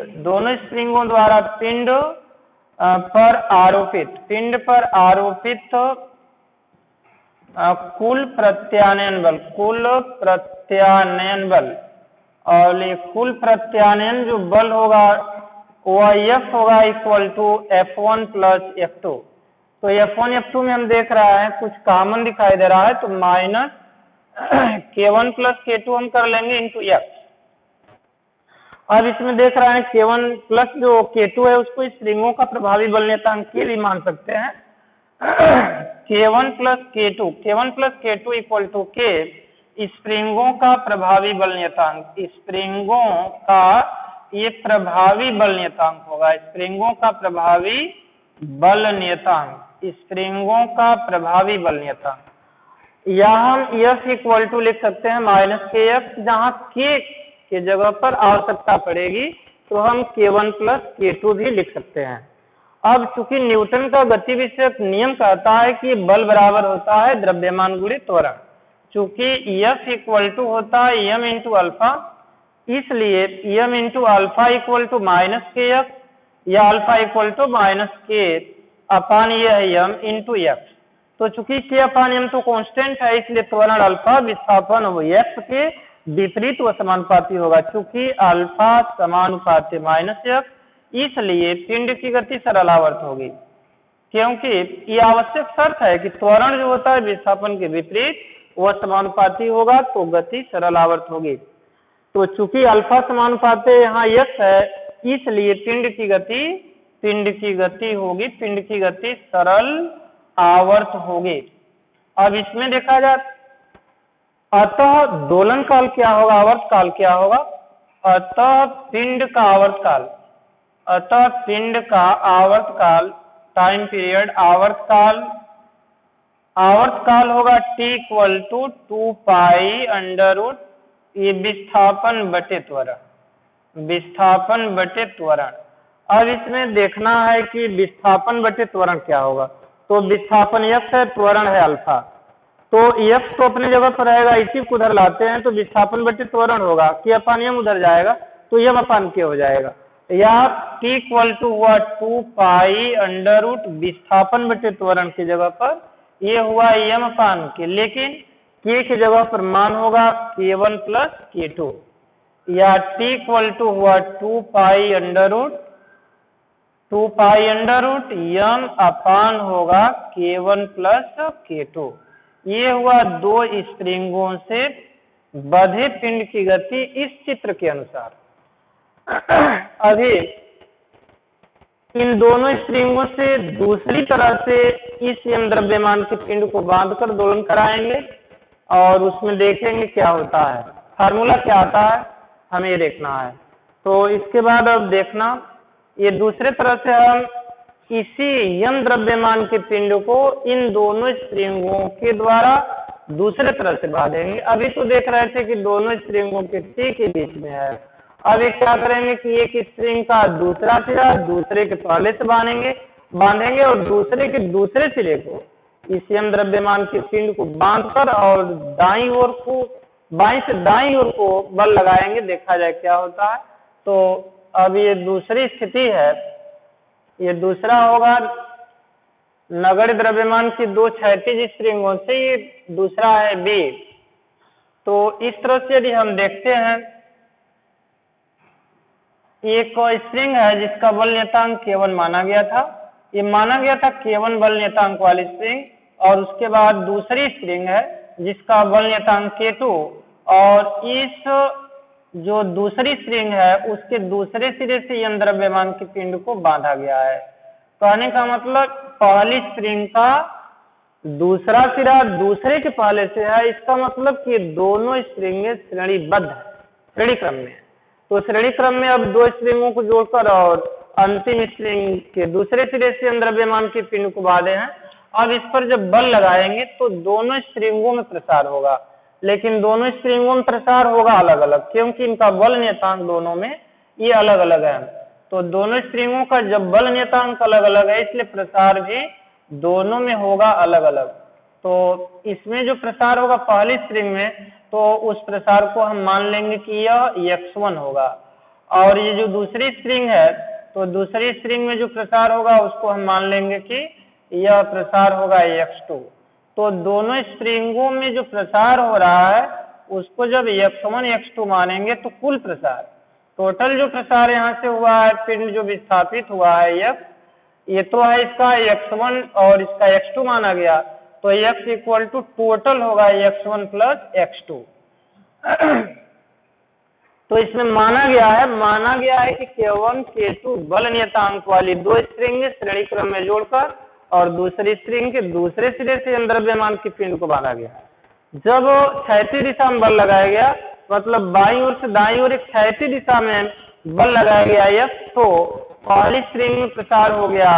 S1: पर आरोपित कुल प्रत्यानयन बल और ये कुल प्रत्यानयन जो बल होगा वह F होगा equal to F1 plus F2। तो F1 F2 में हम देख रहा है कुछ कॉमन दिखाई दे रहा है, तो माइनस K1 प्लस K2 हम कर लेंगे इंटू F। अब इसमें देख रहे हैं K1 प्लस जो K2 है उसको स्प्रिंगों का प्रभावी बल नियतांक के भी मान सकते हैं। K1 plus K2 equal to K स्प्रिंगों का प्रभावी बल नियतांक, स्प्रिंगों का ये प्रभावी बल नियतांक होगा, स्प्रिंगों का प्रभावी बल नियतांक। या हम F इक्वल टू लिख सकते हैं माइनस KF, जहाँ K के जगह पर आवश्यकता पड़ेगी तो हम K1 प्लस K2 भी लिख सकते हैं। अब चूंकि न्यूटन का गति विषयक नियम कहता है कि बल बराबर होता है द्रव्यमान गुणित त्वरण, चूंकि F इक्वल टू होता है m इंटू अल्फा, इसलिए m into alpha equal to minus KF या alpha equal to minus K upon ये है m इंटू F। तो चूंकि K अपान m तो कांस्टेंट है, इसलिए त्वरण अल्फा विस्थापन F के विपरीत व समानुपाती होगा। चूंकि अल्फा समानुपाती माइनस F, इसलिए पिंड की गति सरल आवर्त होगी, क्योंकि ये आवश्यक शर्त है कि त्वरण जो होता है विस्थापन के विपरीत वह समानुपाती होगा तो गति सरल आवर्त होगी। तो चूंकि अल्फा समानुपाती यहाँ F है, इसलिए पिंड की गति सरल आवर्त होगी। अब इसमें देखा जाए अतः दोलन काल क्या होगा, आवर्त काल क्या होगा। अतः पिंड का आवर्त काल टाइम पीरियड आवर्त काल होगा T equal to 2 pi under root ये विस्थापन बटे त्वरण। अब इसमें देखना है कि विस्थापन बटे त्वरण क्या होगा। तो विस्थापन F है, त्वरण है अल्फा, तो F तो अपनी जगह पर रहेगा, इसी को उधर लाते हैं तो विस्थापन बटे त्वरण होगा, K अपान M उधर जाएगा तो M अपान K हो जाएगा। या T इक्वल टू हुआ 2 पाई अंडर रूट विस्थापन बटे त्वरण की जगह पर ये हुआ M अपान K, लेकिन K की जगह पर मान होगा K1 प्लस K2। या T इक्वल टू हुआ 2 पाई अंडर रूट M अपान होगा K1 प्लस K2। ये हुआ दो स्प्रिंगों से बंधे पिंड की गति इस चित्र के अनुसार। अभी इन दोनों स्प्रिंगों से दूसरी तरह से इस m द्रव्यमान के पिंड को बांधकर दोलन कराएंगे और उसमें देखेंगे क्या होता है, फार्मूला क्या आता है, हमें ये देखना है। तो इसके बाद अब देखना ये दूसरे तरह से हम इसी m द्रव्यमान के पिंड को इन दोनों स्प्रिंगों के द्वारा दूसरे तरफ से बांधेंगे। अभी तो देख रहे थे कि दोनों स्प्रिंगों के ठीक के बीच में है। अब ये क्या करेंगे कि एक स्प्रिंग का दूसरा सिरा दूसरे के पहले से बांधेंगे और दूसरे के दूसरे सिरे को इस m द्रव्यमान के पिंड को बांधकर और बाईं से दाईं ओर को बल लगाएंगे, देखा जाए क्या होता है। तो अब ये दूसरी स्थिति है, ये दूसरा होगा नगण्य द्रव्यमान की दो क्षैतिज स्प्रिंगों से, ये दूसरा है बी। तो इस तरह से यदि हम देखते हैं, एक स्प्रिंग है जिसका बल नियतांक K1 माना गया था, ये माना गया था K1 बल नियतांक वाली स्प्रिंग, और उसके बाद दूसरी स्प्रिंग है जिसका बल नियतांक K2, और इस जो दूसरी स्प्रिंग है उसके दूसरे सिरे से यम द्रव्यमान के पिंड को बांधा गया है। कहने का मतलब पहली स्प्रिंग का दूसरा सिरा दूसरे के पहले से है, इसका मतलब कि दोनों स्प्रिंगें श्रेणीबद्ध है, श्रेणी क्रम में। तो श्रेणी क्रम में अब दो स्प्रिंगों को जोड़कर और अंतिम स्प्रिंग के दूसरे सिरे से यम द्रव्यमान के पिंड को बांधे हैं। अब इस पर जब बल लगाएंगे तो दोनों स्प्रिंगों में प्रसार होगा, लेकिन दोनों स्प्रिंगों में प्रसार होगा अलग अलग, क्योंकि इनका बल नियतांक दोनों में ये अलग अलग है। तो दोनों स्प्रिंगों का जब बल नियतांक अलग अलग है, इसलिए प्रसार भी दोनों में होगा अलग अलग। तो इसमें जो प्रसार होगा पहली स्प्रिंग में, तो उस प्रसार को हम मान लेंगे कि यह x1 होगा, और ये जो दूसरी स्प्रिंग है, तो दूसरी स्प्रिंग में जो प्रसार होगा उसको हम मान लेंगे कि यह प्रसार होगा x2। तो दोनों स्प्रिंगों में जो प्रसार हो रहा है उसको जब x1 x2 मानेंगे तो कुल प्रसार, टोटल जो प्रसार यहाँ से हुआ है, पिंड जो विस्थापित हुआ है ये तो है इसका x1 और इसका x2 माना गया, तो x इक्वल टू टोटल होगा x1 प्लस x2। तो इसमें माना गया है कि K1 K2 बल नियतांक वाली दो स्प्रिंग श्रेणी क्रम में जोड़कर और दूसरी स्प्रिंग के दूसरे सिरे से यम द्रव्यमान की पिंड को बांधा गया। जब क्षैतिज दिशा में बल लगाया गया, मतलब बाईं ओर से दाईं ओर एक क्षैतिज दिशा में बल लगाया गया F, तो पहली स्प्रिंग में प्रसार हो गया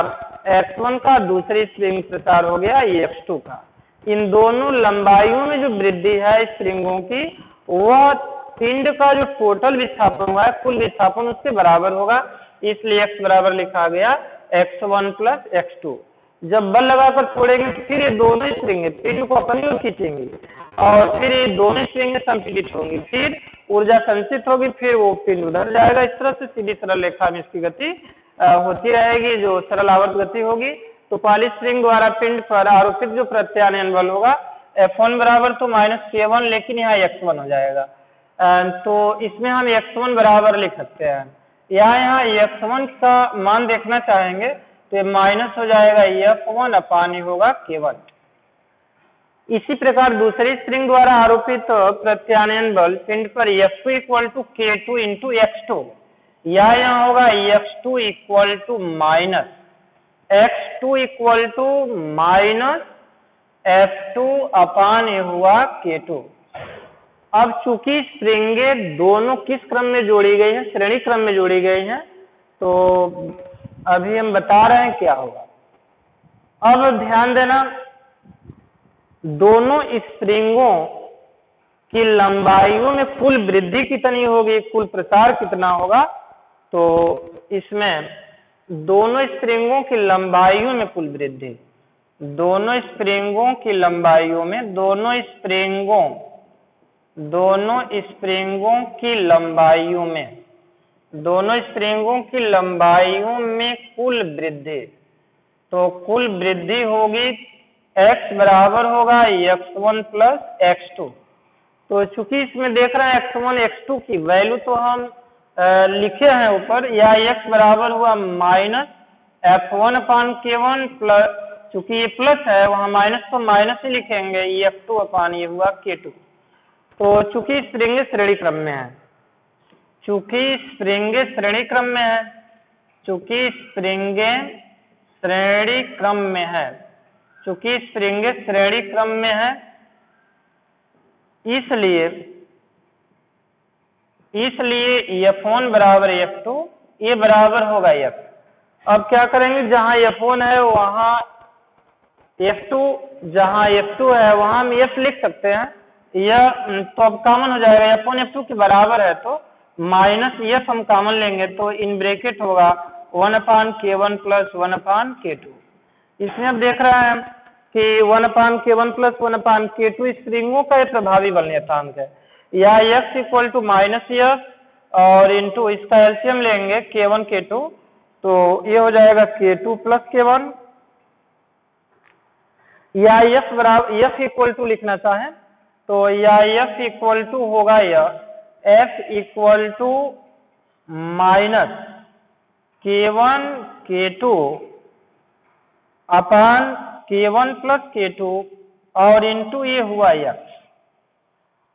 S1: x1 का, दूसरी स्प्रिंग में प्रसार हो गया x2 का। इन दोनों लंबाइयों में जो वृद्धि है स्प्रिंगों की, वह पिंड का जो टोटल विस्थापन हुआ है, कुल विस्थापन उसके बराबर होगा, इसलिए x बराबर लिखा गया x1 प्लस x2। जब बल लगाकर छोड़ेंगे तो फिर ये दोनों स्प्रिंगें पिंड को अपनी ओर खींचेंगी और फिर ये दोनों स्प्रिंगें संपीड़ित होंगी, फिर ऊर्जा संचित होगी, फिर वो पिंड उधर जाएगा। इस तरह से सीधी सरल रेखा में इसकी गति होती रहेगी, जो सरल आवर्त गति होगी। तो पहली स्प्रिंग द्वारा पिंड पर आरोपित जो प्रत्यानयन बल होगा F1 बराबर तो -K1, लेकिन यहाँ x1 हो जाएगा, तो इसमें हम x1 बराबर लिख सकते हैं। यहाँ x1 का मान देखना चाहेंगे तो ये माइनस हो जाएगा F1 अपान ही होगा K1। इसी प्रकार दूसरी स्प्रिंग द्वारा आरोपित प्रत्यानयन बल पिंड पर F2 equal to K2 into x2, या यहाँ होगा x2 equal to minus x2 equal to minus F2 upon ये हुआ K2। अब चूंकि स्प्रिंगें दोनों किस क्रम में जोड़ी गई हैं, श्रेणी क्रम में जोड़ी गई हैं, तो अभी हम बता रहे हैं क्या होगा। अब ध्यान देना, दोनों स्प्रिंगों की लंबाइयों में कुल वृद्धि कितनी होगी, कुल प्रसार कितना होगा। तो इसमें दोनों स्प्रिंगों की लंबाइयों में कुल वृद्धि, दोनों स्प्रिंगों की लंबाइयों में, दोनों स्प्रिंगों की लंबाइयों में कुल वृद्धि, तो कुल वृद्धि होगी x बराबर होगा x1 प्लस x2। तो चूंकि इसमें देख रहे हैं x1 x2 की वैल्यू तो हम लिखे हैं ऊपर, या x बराबर हुआ माइनस F1 अपान K1 प्लस, चूंकि ये प्लस है वहां माइनस तो माइनस ही लिखेंगे, F2 अपान ये हुआ K2। तो चूंकि स्प्रिंगें श्रेणी क्रम में है, चूंकि स्प्रिंगें श्रेणी क्रम में है, इसलिए F1 बराबर F2, ये बराबर होगा F। अब क्या करेंगे, जहाँ F1 है वहाँ F2, जहाँ F2 है वहाँ हम F लिख सकते हैं। यह तो अब कॉमन हो जाएगा, F1 F2 के बराबर है तो माइनस F हम कॉमन लेंगे तो इन ब्रैकेट होगा 1/K1 प्लस 1/K2। इसमें अब देख रहे हैं कि 1/K1 प्लस 1/K2 स्प्रिंगों का एक प्रभावी बल नियतांक है, या x equal to minus F और इंटू इसका एलसीएम लेंगे K1 K2, तो ये हो जाएगा K2 प्लस K1, या F बराबर F इक्वल टू लिखना चाहें तो या F इक्वल टू होगा यह F equal to minus K1 K2 upon K1 plus K2 और इंटू ये हुआ F।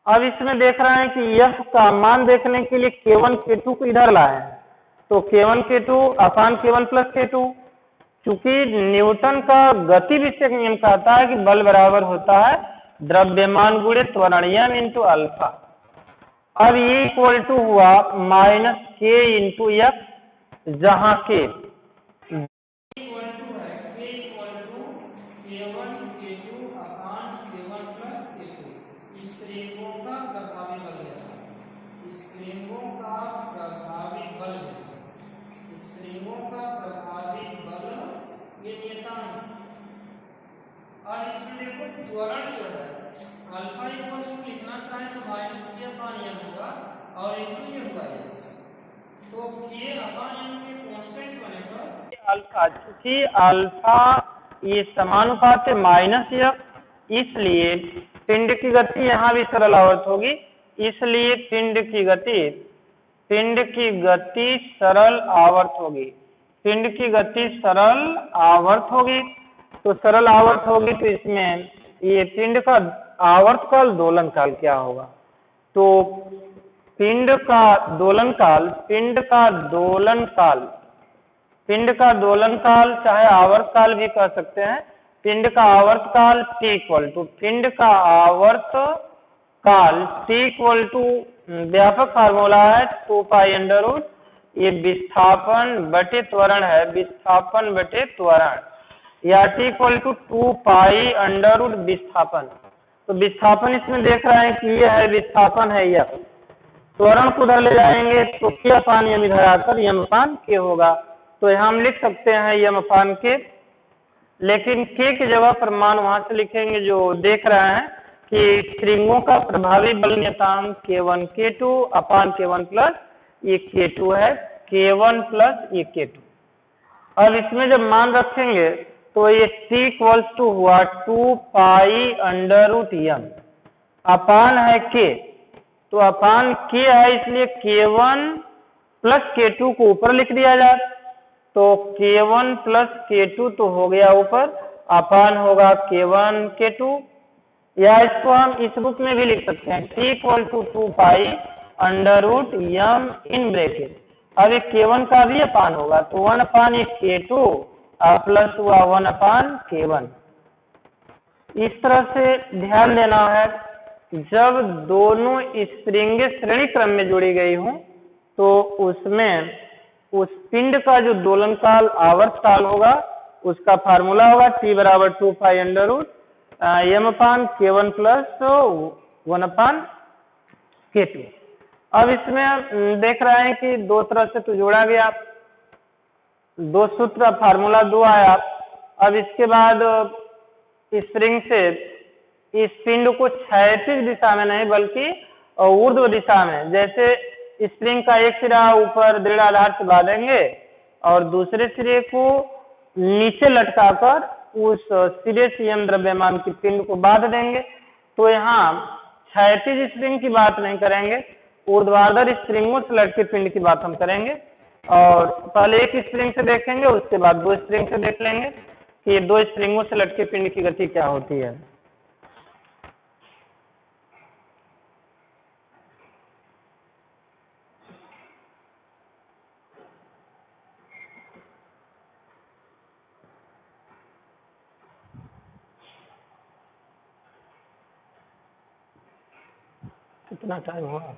S1: अब इसमें देख रहे हैं कि F का मान देखने के लिए K1 K2 को इधर लाए हैं, तो K1 K2 upon K1 plus K2, चूंकि न्यूटन का गति विषयक नियम कहता है कि बल बराबर होता है द्रव्यमान गुणे त्वरण m इंटू अल्फा। अब ये इक्वल टू हुआ माइनस K इंटू F, जहाँ K इक्वल टू है K equal to K1 K2 upon K1 plus K2 स्प्रिंगों का प्रभावी बल है, स्प्रिंगों का प्रभावी बल है, स्प्रिंगों का प्रभावी बल ये नियतांक। और इसमें देखो त्वरण जो है अल्फा इक्वल टू लिखना चाहे तो माइनस K अपान m होगा और इंटू ये हुआ x, तो K अपान m के कांस्टेंट बने पर अल्फा, क्योंकि अल्फा ये समानुपात है माइनस F, इसलिए पिंड की गति यहाँ भी सरल आवर्त होगी, इसलिए पिंड की गति सरल आवर्त होगी, पिंड की गति सरल आवर्त होगी। तो सरल आवर्त होगी तो इसमें ये पिंड का आवर्त काल दोलन काल क्या होगा, तो पिंड का दोलन काल चाहे आवर्त काल भी कह सकते हैं, पिंड का आवर्त काल T इक्वल टू पिंड का आवर्त काल T इक्वल टू व्यापक फार्मूला है 2 पाई अंडर रूट ये विस्थापन बटे त्वरण है, विस्थापन बटे त्वरण, या T equal to 2 pi under root विस्थापन। तो विस्थापन इसमें देख रहे हैं कि ये है विस्थापन है यह, त्वरण को उधर ले जाएंगे तो K अपान m इधर आकर m अपान K होगा, तो यहाँ हम लिख सकते हैं m अपान K, लेकिन K की जगह पर मान वहां से लिखेंगे जो देख रहे हैं कि स्प्रिंगों का प्रभावी बल नियतांक K1 K2 upon K1 plus ये K2 है, K1 प्लस ये K2। अब इसमें जब मान रखेंगे तो ये T इक्वल्स टू हुआ 2 पाई अंडर रूट m, अपान है K, तो अपान K है इसलिए K1 प्लस K2 को ऊपर लिख दिया जाए, तो K1 प्लस K2 तो हो गया ऊपर, अपान होगा K1 K2, या इसको हम इस रूप में भी लिख सकते हैं T equal to 2 pi under root m in bracket. अब एक K1 का भी अपान होगा तो 1 अपान एक K2 प्लस हुआ 1 अपान K1। इस तरह से ध्यान देना है, जब दोनों स्प्रिंगें श्रेणी क्रम में जोड़ी गई हों तो उसमें उस पिंड का जो दोलन काल आवर्त काल होगा उसका फार्मूला होगा T बराबर 2 pi under root m upon K1 plus 1 upon K2। अब इसमें देख रहे हैं कि दो तरह से तो जोड़ा गया, दो सूत्र फार्मूला 2 आया। अब इसके बाद स्प्रिंग से इस पिंड को क्षैतिज दिशा में नहीं बल्कि ऊर्ध्व दिशा में, जैसे स्प्रिंग का एक सिरा ऊपर दृढ़ आधार से बांधेंगे और दूसरे सिरे को नीचे लटकाकर उस सिरे से m द्रव्यमान की पिंड को बांध देंगे, तो यहाँ क्षैतिज स्प्रिंग की बात नहीं करेंगे, ऊर्ध्वाधर स्प्रिंगों से लटके पिंड की बात हम करेंगे। और पहले एक स्प्रिंग से देखेंगे, उसके बाद दो स्प्रिंग से देख लेंगे कि दो स्प्रिंगों से लटके पिंड की गति क्या होती है। कितना टाइम हुआ?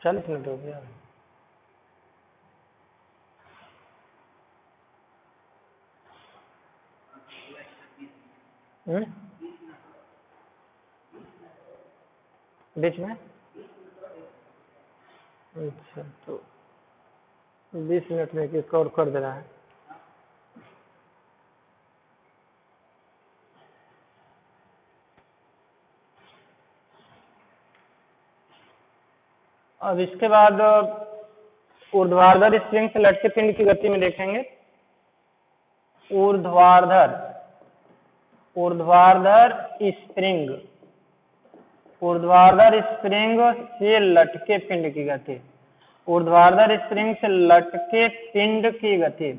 S1: 40 मिनट हो गया। बीच में अच्छा, तो 20 मिनट में एक और कर दे रहा है। अब इसके बाद ऊर्ध्वाधर स्प्रिंग से लटके पिंड की गति में देखेंगे। ऊर्ध्वाधर स्प्रिंग, ऊर्ध्वाधर स्प्रिंग से लटके पिंड की गति, ऊर्ध्वाधर स्प्रिंग से लटके पिंड की गति,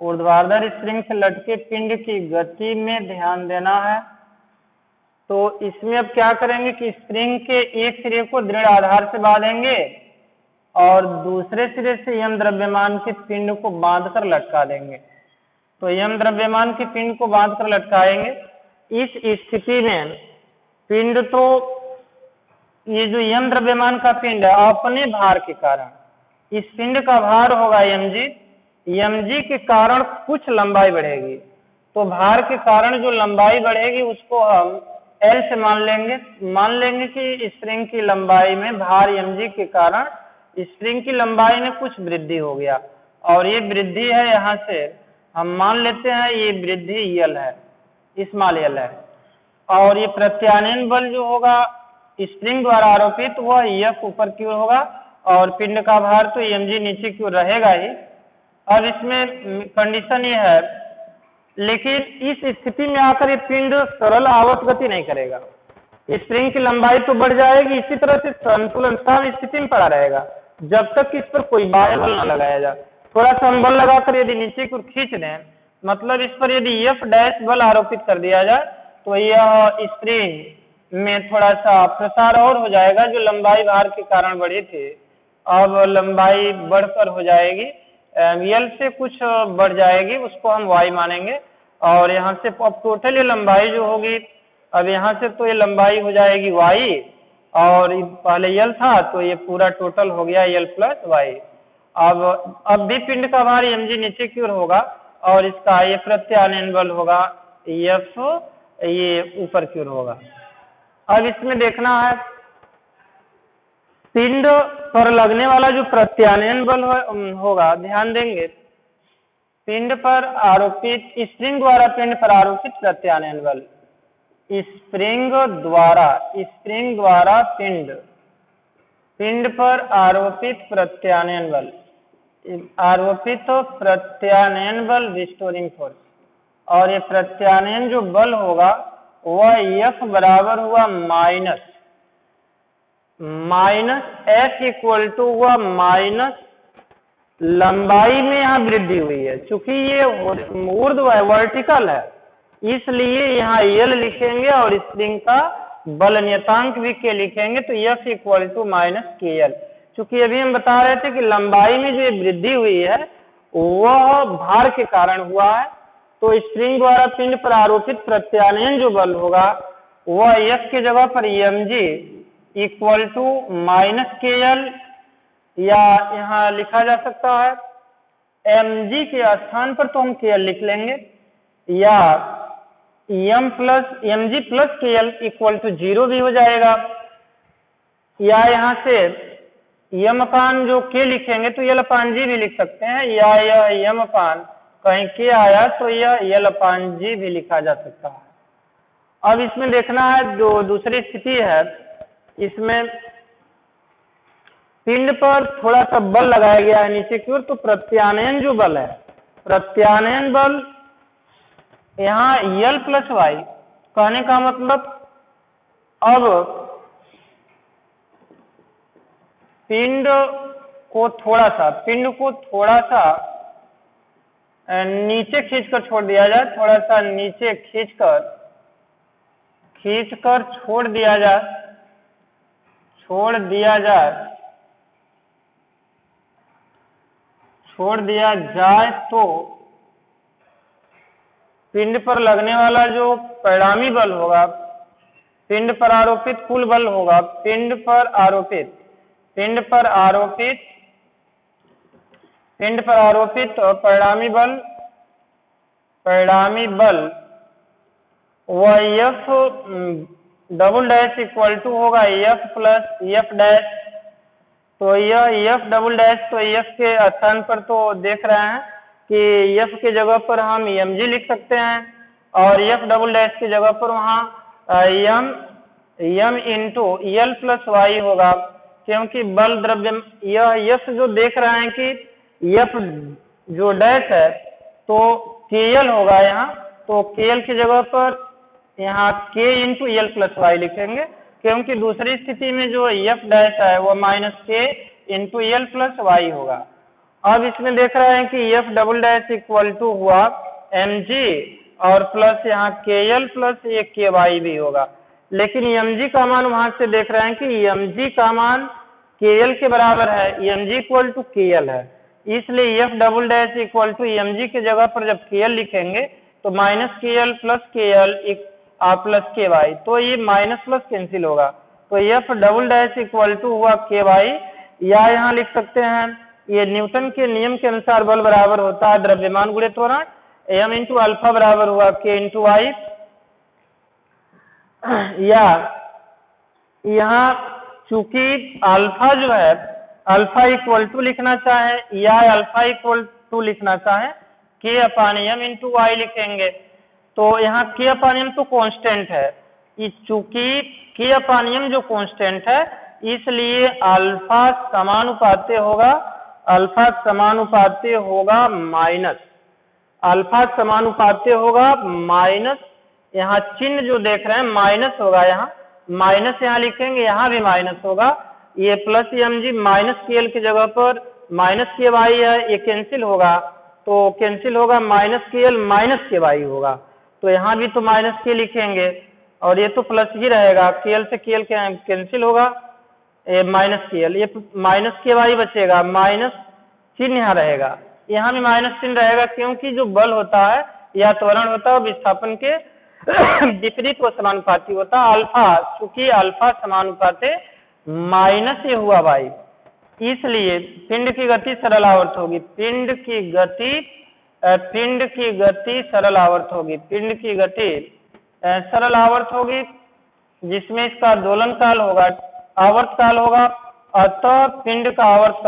S1: ऊर्ध्वाधर स्प्रिंग से लटके पिंड की गति में ध्यान देना है। तो इसमें अब क्या करेंगे कि स्प्रिंग के एक सिरे को दृढ़ आधार से बांधेंगे और दूसरे सिरे से यम द्रव्यमान के पिंड को बांधकर लटका देंगे। तो यम द्रव्यमान के पिंड को बांधकर लटकाएंगे। इस स्थिति में पिंड तो ये जो यम द्रव्यमान का पिंड है अपने भार के कारण, इस पिंड का भार होगा mg के कारण कुछ लंबाई बढ़ेगी। तो भार के कारण जो लंबाई बढ़ेगी उसको हम L से मान लेंगे कि स्प्रिंग की लंबाई में भार mg के कारण स्प्रिंग की लंबाई में कुछ वृद्धि हो गया, और ये वृद्धि है यहाँ से हम मान लेते हैं ये वृद्धि यल है, स्मॉल यल है। और ये प्रत्यानयन बल जो होगा स्प्रिंग द्वारा आरोपित वह F ऊपर की ओर होगा और पिंड का भार तो mg नीचे की ओर रहेगा ही। अब इसमें कंडीशन ये है, लेकिन इस स्थिति में आकर ये पिंड सरल आवर्त गति नहीं करेगा। स्प्रिंग की लंबाई तो बढ़ जाएगी, इसी तरह से संतुलन सम स्थिति में पड़ा रहेगा जब तक इस पर कोई बाह्य बल न लगाया जाए। थोड़ा सा हम बल लगाकर यदि नीचे की ओर खींच दें, मतलब इस पर यदि F डैश बल आरोपित कर दिया जाए तो यह स्प्रिंग में थोड़ा सा प्रसार और हो जाएगा। जो लंबाई भार के कारण बढ़ी थी अब लंबाई बढ़कर हो जाएगी यल से कुछ बढ़ जाएगी, उसको हम y मानेंगे। और यहाँ से अब टोटल ये लंबाई जो होगी, अब यहाँ से तो ये लंबाई हो जाएगी y, और पहले यल था तो ये पूरा टोटल हो गया यल प्लस y। अब भी पिंड का भार mg नीचे की ओर होगा और इसका ये प्रत्यानयन बल होगा F, ये ऊपर की ओर होगा। अब इसमें देखना है पिंड पर लगने वाला जो प्रत्यानयन बल होगा, ध्यान देंगे पिंड पर आरोपित स्प्रिंग द्वारा पिंड पर आरोपित प्रत्यानयन बल, स्प्रिंग द्वारा पिंड पर आरोपित प्रत्यानयन बल, रिस्टोरिंग फोर्स। और ये प्रत्यानयन जो बल होगा वह F बराबर हुआ माइनस F इक्वल टू हुआ माइनस लंबाई में यहाँ वृद्धि हुई है, चूंकि ये ऊर्ध्व है, वर्टिकल है, इसलिए यहाँ L लिखेंगे और स्प्रिंग का बल नियतांक भी K लिखेंगे। तो F equal to minus KL। चूंकि अभी हम बता रहे थे कि लंबाई में जो ये वृद्धि हुई है वह भार के कारण हुआ है, तो स्प्रिंग द्वारा पिंड पर आरोपित प्रत्यानयन जो बल होगा वह F की जगह पर mg equal to minus KL, या यहाँ लिखा जा सकता है mg के स्थान पर तो हम KL लिख लेंगे, या mg plus KL equal to 0 भी हो जाएगा, या यहाँ से यम अपान जो K लिखेंगे तो L अपान G भी लिख सकते हैं, या यह यम अपान कहीं K आया तो यह L अपान G भी लिखा जा सकता है। अब इसमें देखना है जो दूसरी स्थिति है, इसमें पिंड पर थोड़ा सा बल लगाया गया है नीचे की ओर, तो प्रत्यानयन जो बल है, प्रत्यानयन बल यहाँ L प्लस y, कहने का मतलब अब पिंड को थोड़ा सा नीचे खींचकर छोड़ दिया जाए, थोड़ा सा नीचे खींचकर छोड़ दिया जाए तो पिंड पर लगने वाला जो परिणामी बल होगा, पिंड पर आरोपित कुल बल होगा, पिंड पिंड पर आरोपित परिणामी बल व F double dash equal to होगा एफ प्लस एफ डैश। तो यह एफ डबल डैश, तो एफ के स्थान पर तो देख रहे हैं कि एफ के जगह पर हम mg लिख सकते हैं और एफ डबल डैश की जगह पर वहाँ M into L plus Y होगा, क्योंकि बल द्रव्य यह एफ जो देख रहे हैं कि एफ जो डैश है तो KL होगा यहाँ, तो KL की जगह पर यहाँ K into L plus Y लिखेंगे, क्योंकि दूसरी स्थिति में जो एफ डैश है वो minus K into L plus Y होगा। अब इसमें देख रहे हैं कि F double dash equal to हुआ mg और प्लस यहाँ KL प्लस ये KY भी होगा, लेकिन mg का मान वहां से देख रहे हैं कि mg का मान KL के बराबर है, mg इक्वल टू KL है, इसलिए F double dash equal to mg की जगह पर जब KL लिखेंगे तो minus KL plus KL plus KY, तो ये माइनस प्लस कैंसिल होगा, तो F double dash equal to हुआ KY, या यहाँ लिख सकते हैं ये न्यूटन के नियम के अनुसार बल बराबर होता है द्रव्यमान गुणे त्वरण, m इंटू अल्फा बराबर हुआ K इंटू वाई, या यहाँ चूंकि अल्फा जो है अल्फा इक्वल टू लिखना चाहे या अल्फा इक्वल टू लिखना चाहे K upon m into Y लिखेंगे, तो यहाँ K अपान m तो कांस्टेंट है, चूंकि K अपान m जो कांस्टेंट है इसलिए अल्फा समानुपाती होगा माइनस, यहाँ चिन्ह जो देख रहे हैं माइनस होगा, यहाँ माइनस यहाँ लिखेंगे, यहाँ भी माइनस होगा, ये प्लस mg माइनस KL की जगह पर माइनस KY है, ये कैंसिल होगा, तो कैंसिल होगा माइनस KL माइनस KY होगा, तो यहाँ भी तो माइनस K लिखेंगे और ये तो प्लस ही रहेगा, KL से KL कैंसिल होगा, माइनस KL, ये माइनस KY बचेगा, माइनस चिन्ह यहाँ रहेगा, यहाँ भी माइनस चिन्ह रहेगा, क्योंकि जो बल होता है या त्वरण होता है विस्थापन के विपरीत व समानुपाती होता है अल्फा, चूंकि अल्फा समानुपाती माइनस ये हुआ वाई, इसलिए पिंड की गति सरल आवर्त होगी, पिंड की गति सरल आवर्त होगी, जिसमें इसका दोलन काल होगा, आवर्त काल होगा, अतः पिंड का आवर्त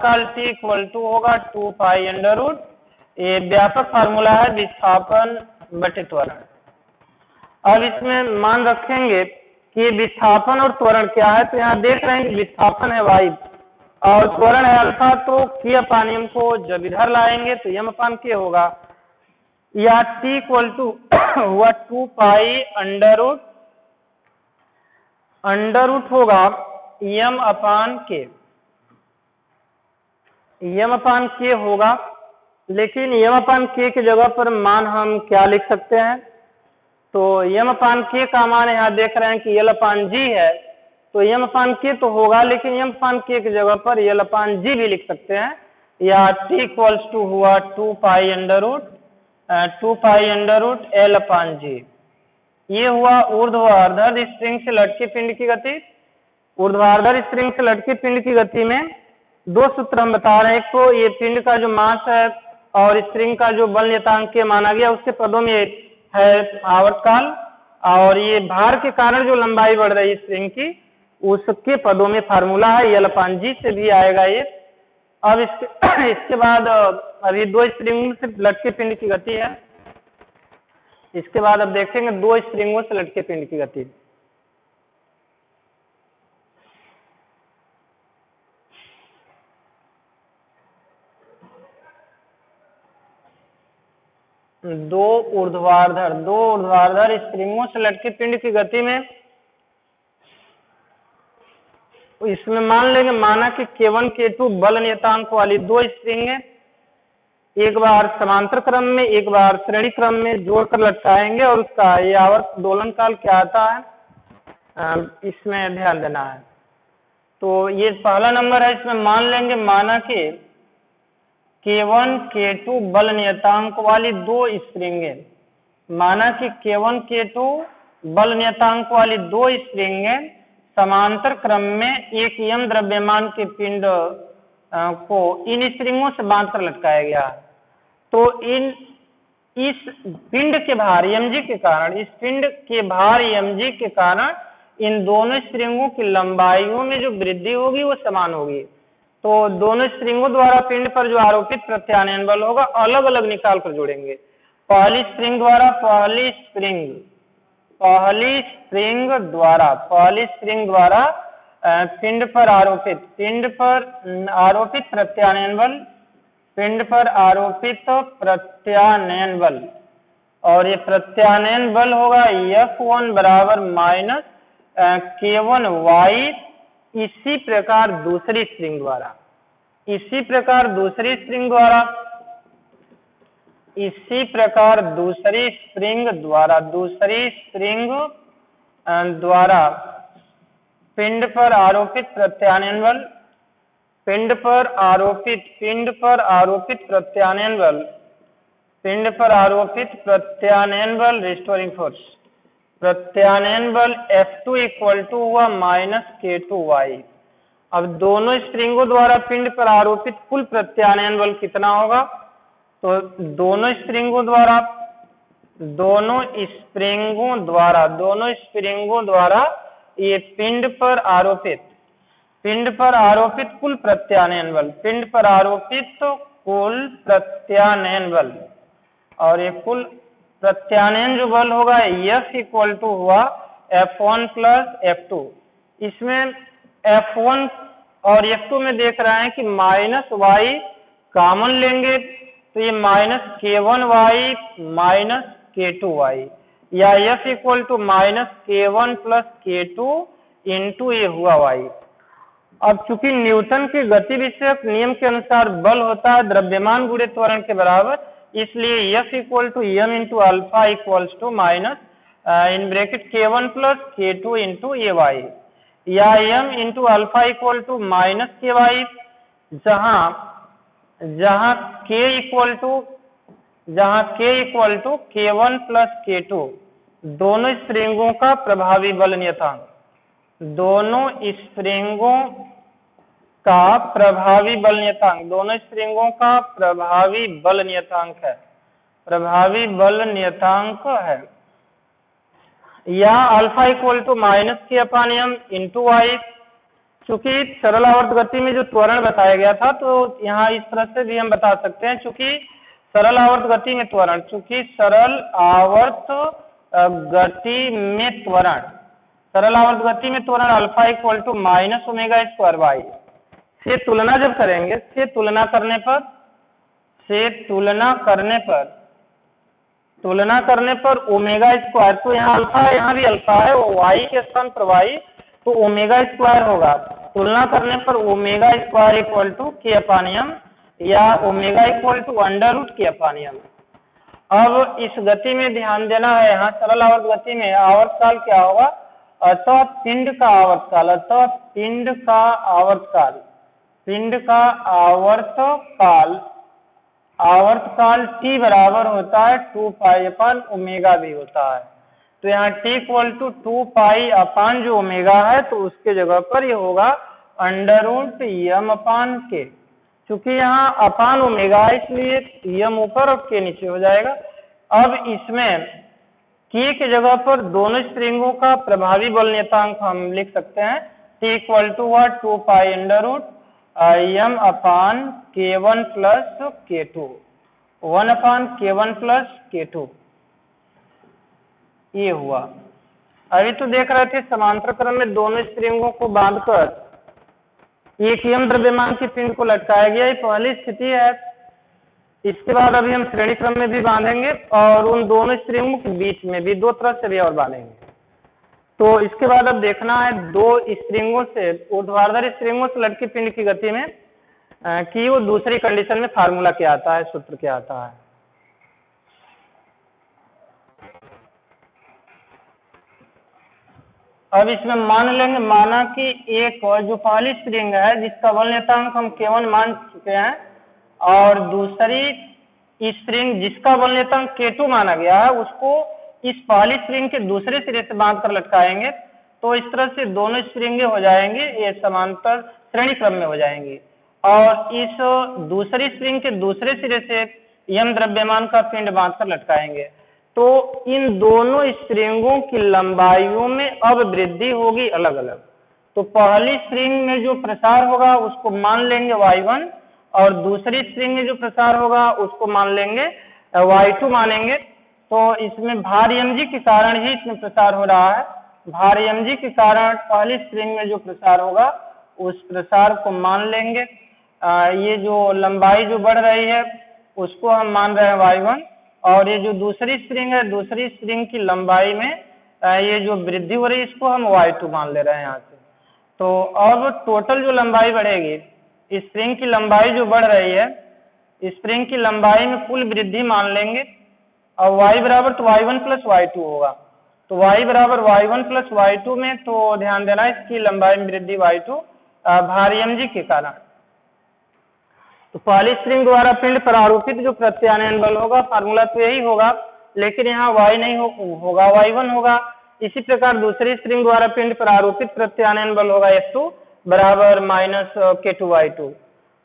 S1: काल T इक्वल टू होगा 2 पाई अंडर रूट, ये व्यापक फार्मूला है विस्थापन बटे त्वरण। अब इसमें मान रखेंगे कि विस्थापन और त्वरण क्या है, तो यहाँ देख रहे हैं कि विस्थापन है वाई और त्वरण है अल्फा, तो K अपान m को जब इधर लाएंगे तो m अपान K होगा, या T इक्वल टू हुआ 2 पाई अंडर रूट होगा m अपान K होगा, लेकिन m अपान K की जगह पर मान हम क्या लिख सकते हैं, तो m अपान K का मान यहाँ देख रहे हैं कि L अपान G है, तो m अपान K तो होगा, लेकिन m अपान K की जगह पर L अपान G भी लिख सकते हैं, या T इक्वल्स टू हुआ 2 पाई अंडर रूट L अपान G। ये हुआ ऊर्ध्वाधर स्प्रिंग से लटके पिंड की गति। ऊर्ध्वाधर स्प्रिंग से लटके पिंड की गति में दो सूत्र हम बता रहे हैं, एक तो ये पिंड का जो मास है और स्प्रिंग का जो बल नियतांक के माना गया उसके पदों में है आवर्तकाल, और ये भार के कारण जो लंबाई बढ़ रही है स्प्रिंग की उसके पदों में फार्मूला है L अपान G से भी आएगा ये। अब इसके बाद अभी दो स्प्रिंग से लटके पिंड की गति है, इसके बाद अब देखेंगे दो स्प्रिंगों से लटके पिंड की गति। दो ऊर्ध्वाधर स्प्रिंगों से लटके पिंड की गति में इसमें मान लेंगे माना कि K1 K2 बल नियतांक वाली दो स्प्रिंग है, एक बार समांतर क्रम में एक बार श्रेणी क्रम में जोड़कर लटकाएंगे और उसका ये आवर्त दोलन काल क्या आता है इसमें ध्यान देना है। तो ये पहला नंबर है, इसमें मान लेंगे माना कि K1 K2 बल नियतांक वाली दो स्प्रिंगें, माना कि K1 K2 बल नियतांक वाली दो स्प्रिंगें समांतर क्रम में एक m द्रव्यमान के पिंड को इन स्प्रिंगों से बांधकर लटकाया गया। तो इस पिंड के भार mg के कारण, इस पिंड के भार mg के कारण इन दोनों स्प्रिंगों की लंबाइयों में जो वृद्धि होगी वो समान होगी। तो दोनों स्प्रिंगों द्वारा पिंड पर जो आरोपित प्रत्यानयन बल होगा अलग अलग निकाल कर जोड़ेंगे। पहली स्प्रिंग द्वारा पिंड पर आरोपित प्रत्यानयन बल, और ये प्रत्यानयन बल होगा F1 बराबर माइनस K1y। इसी प्रकार दूसरी स्प्रिंग द्वारा पिंड पर आरोपित प्रत्यानयन बल रिस्टोरिंग फोर्स, प्रत्यानयन बल F2 इक्वल टू हुआ माइनस K2y। अब दोनों स्प्रिंगों द्वारा पिंड पर आरोपित कुल प्रत्यानयन बल कितना होगा? तो दोनों स्प्रिंगों द्वारा ये पिंड पर आरोपित कुल प्रत्यानयन बल, और ये कुल प्रत्यानयन जो बल होगा F इक्वल टू हुआ F1 प्लस F2। इसमें F1 और F2 में देख रहे हैं कि माइनस y कॉमन लेंगे तो ये माइनस K1y माइनस K2y, या F equal to minus K1 plus K2 into ये हुआ y। अब चूंकि न्यूटन के गति विषयक नियम के अनुसार बल होता है द्रव्यमान गुणे त्वरण के बराबर, इसलिए F equal to m into alpha equals to minus in bracket K1 plus K2 into ये y, या m into alpha equal to minus KY, जहां K equal to K1 plus K2 दोनों स्प्रिंगों का प्रभावी बल नियतांक, है, या alpha equal to minus K/m into y। चूंकि सरल आवर्त गति में जो त्वरण बताया गया था तो यहाँ इस तरह से भी हम बता सकते हैं, चूंकि सरल आवर्त गति में त्वरण alpha equal to minus omega square Y से तुलना जब करेंगे, तुलना करने पर ओमेगा स्क्वायर, तो यहाँ अल्फा है, यहाँ भी अल्फा है, वाई के स्थान पर वाई, तो ओमेगा स्क्वायर होगा। तुलना करने पर omega square equal to K/m, या ओमेगा इक्वल टू √K/m। अब इस गति में ध्यान देना है, यहाँ सरल आवर्त गति में आवर्तकाल क्या होगा? अतः पिंड का आवर्तकाल T बराबर होता है 2 पाई अपान ओमेगा भी होता है। तो यहाँ T इक्वल टू 2 पाई अपान जो ओमेगा है तो उसके जगह पर ये होगा √m/k। चूंकि यहाँ अपान ओमेगा है इसलिए m ऊपर और k नीचे हो जाएगा। अब इसमें k के जगह पर दोनों स्प्रिंगों का प्रभावी बल नियतांक हम लिख सकते हैं। T equal to 2 pi m upon K1 plus K2, 1 upon K1 plus K2, ये हुआ। अभी तो देख रहे थे समांतर क्रम में दोनों स्प्रिंगों को बांधकर एक m द्रव्यमान की पिंड को लटकाया गया, ये पहली स्थिति है। इसके बाद अभी हम श्रेणी क्रम में भी बांधेंगे और उन दोनों स्प्रिंगों के बीच में भी दो तरह से भी और बांधेंगे। तो इसके बाद अब देखना है दो स्प्रिंगों से, ऊर्ध्वाधर स्प्रिंगों से लटकी पिंड की गति में कि वो दूसरी कंडीशन में फार्मूला क्या आता है, सूत्र क्या आता है। अब इसमें माना कि एक जो पहली स्प्रिंग है जिसका बल नियतांक हम K1 मान चुके हैं, और दूसरी स्प्रिंग जिसका बल नियतांक K2 माना गया है उसको इस पहली स्प्रिंग के दूसरे सिरे से बांध कर लटकाएंगे, तो इस तरह से दोनों स्प्रिंगे हो जाएंगे, ये समांतर श्रेणी क्रम में हो जाएंगी। और इस दूसरी स्प्रिंग के दूसरे सिरे से यम द्रव्यमान का पिंड बांधकर लटकाएंगे, तो इन दोनों स्प्रिंगों की लंबाइयों में अब वृद्धि होगी अलग अलग। तो पहली स्प्रिंग में जो प्रसार होगा उसको मान लेंगे y1 और दूसरी स्प्रिंग में जो प्रसार होगा उसको मान लेंगे y2 मानेंगे। तो इसमें भार mg के कारण ही इसमें प्रसार हो रहा है। भार mg के कारण पहली स्प्रिंग में जो प्रसार होगा उस प्रसार को मान लेंगे। ये जो लंबाई जो बढ़ रही है उसको हम मान रहे हैं y1, और ये जो दूसरी स्प्रिंग है दूसरी स्प्रिंग की लंबाई में ये जो वृद्धि हो रही है इसको हम y2 मान ले रहे हैं यहाँ से। तो अब टोटल जो लंबाई बढ़ेगी, स्प्रिंग की लंबाई जो बढ़ रही है, स्प्रिंग की लंबाई में कुल वृद्धि मान लेंगे और y बराबर तो y1 प्लस y2 होगा। तो y बराबर y1 प्लस y2 में तो ध्यान देना इसकी लंबाई में वृद्धि y2 भार mg के कारण। तो पहली स्प्रिंग द्वारा पिंड पर आरोपित जो प्रत्यानयन बल होगा फार्मूला तो यही होगा, लेकिन यहाँ y नहीं होगा, y1 होगा। इसी प्रकार दूसरी स्प्रिंग द्वारा पिंड पर आरोपित प्रत्यानयन बल होगा F2 बराबर माइनस K2y2।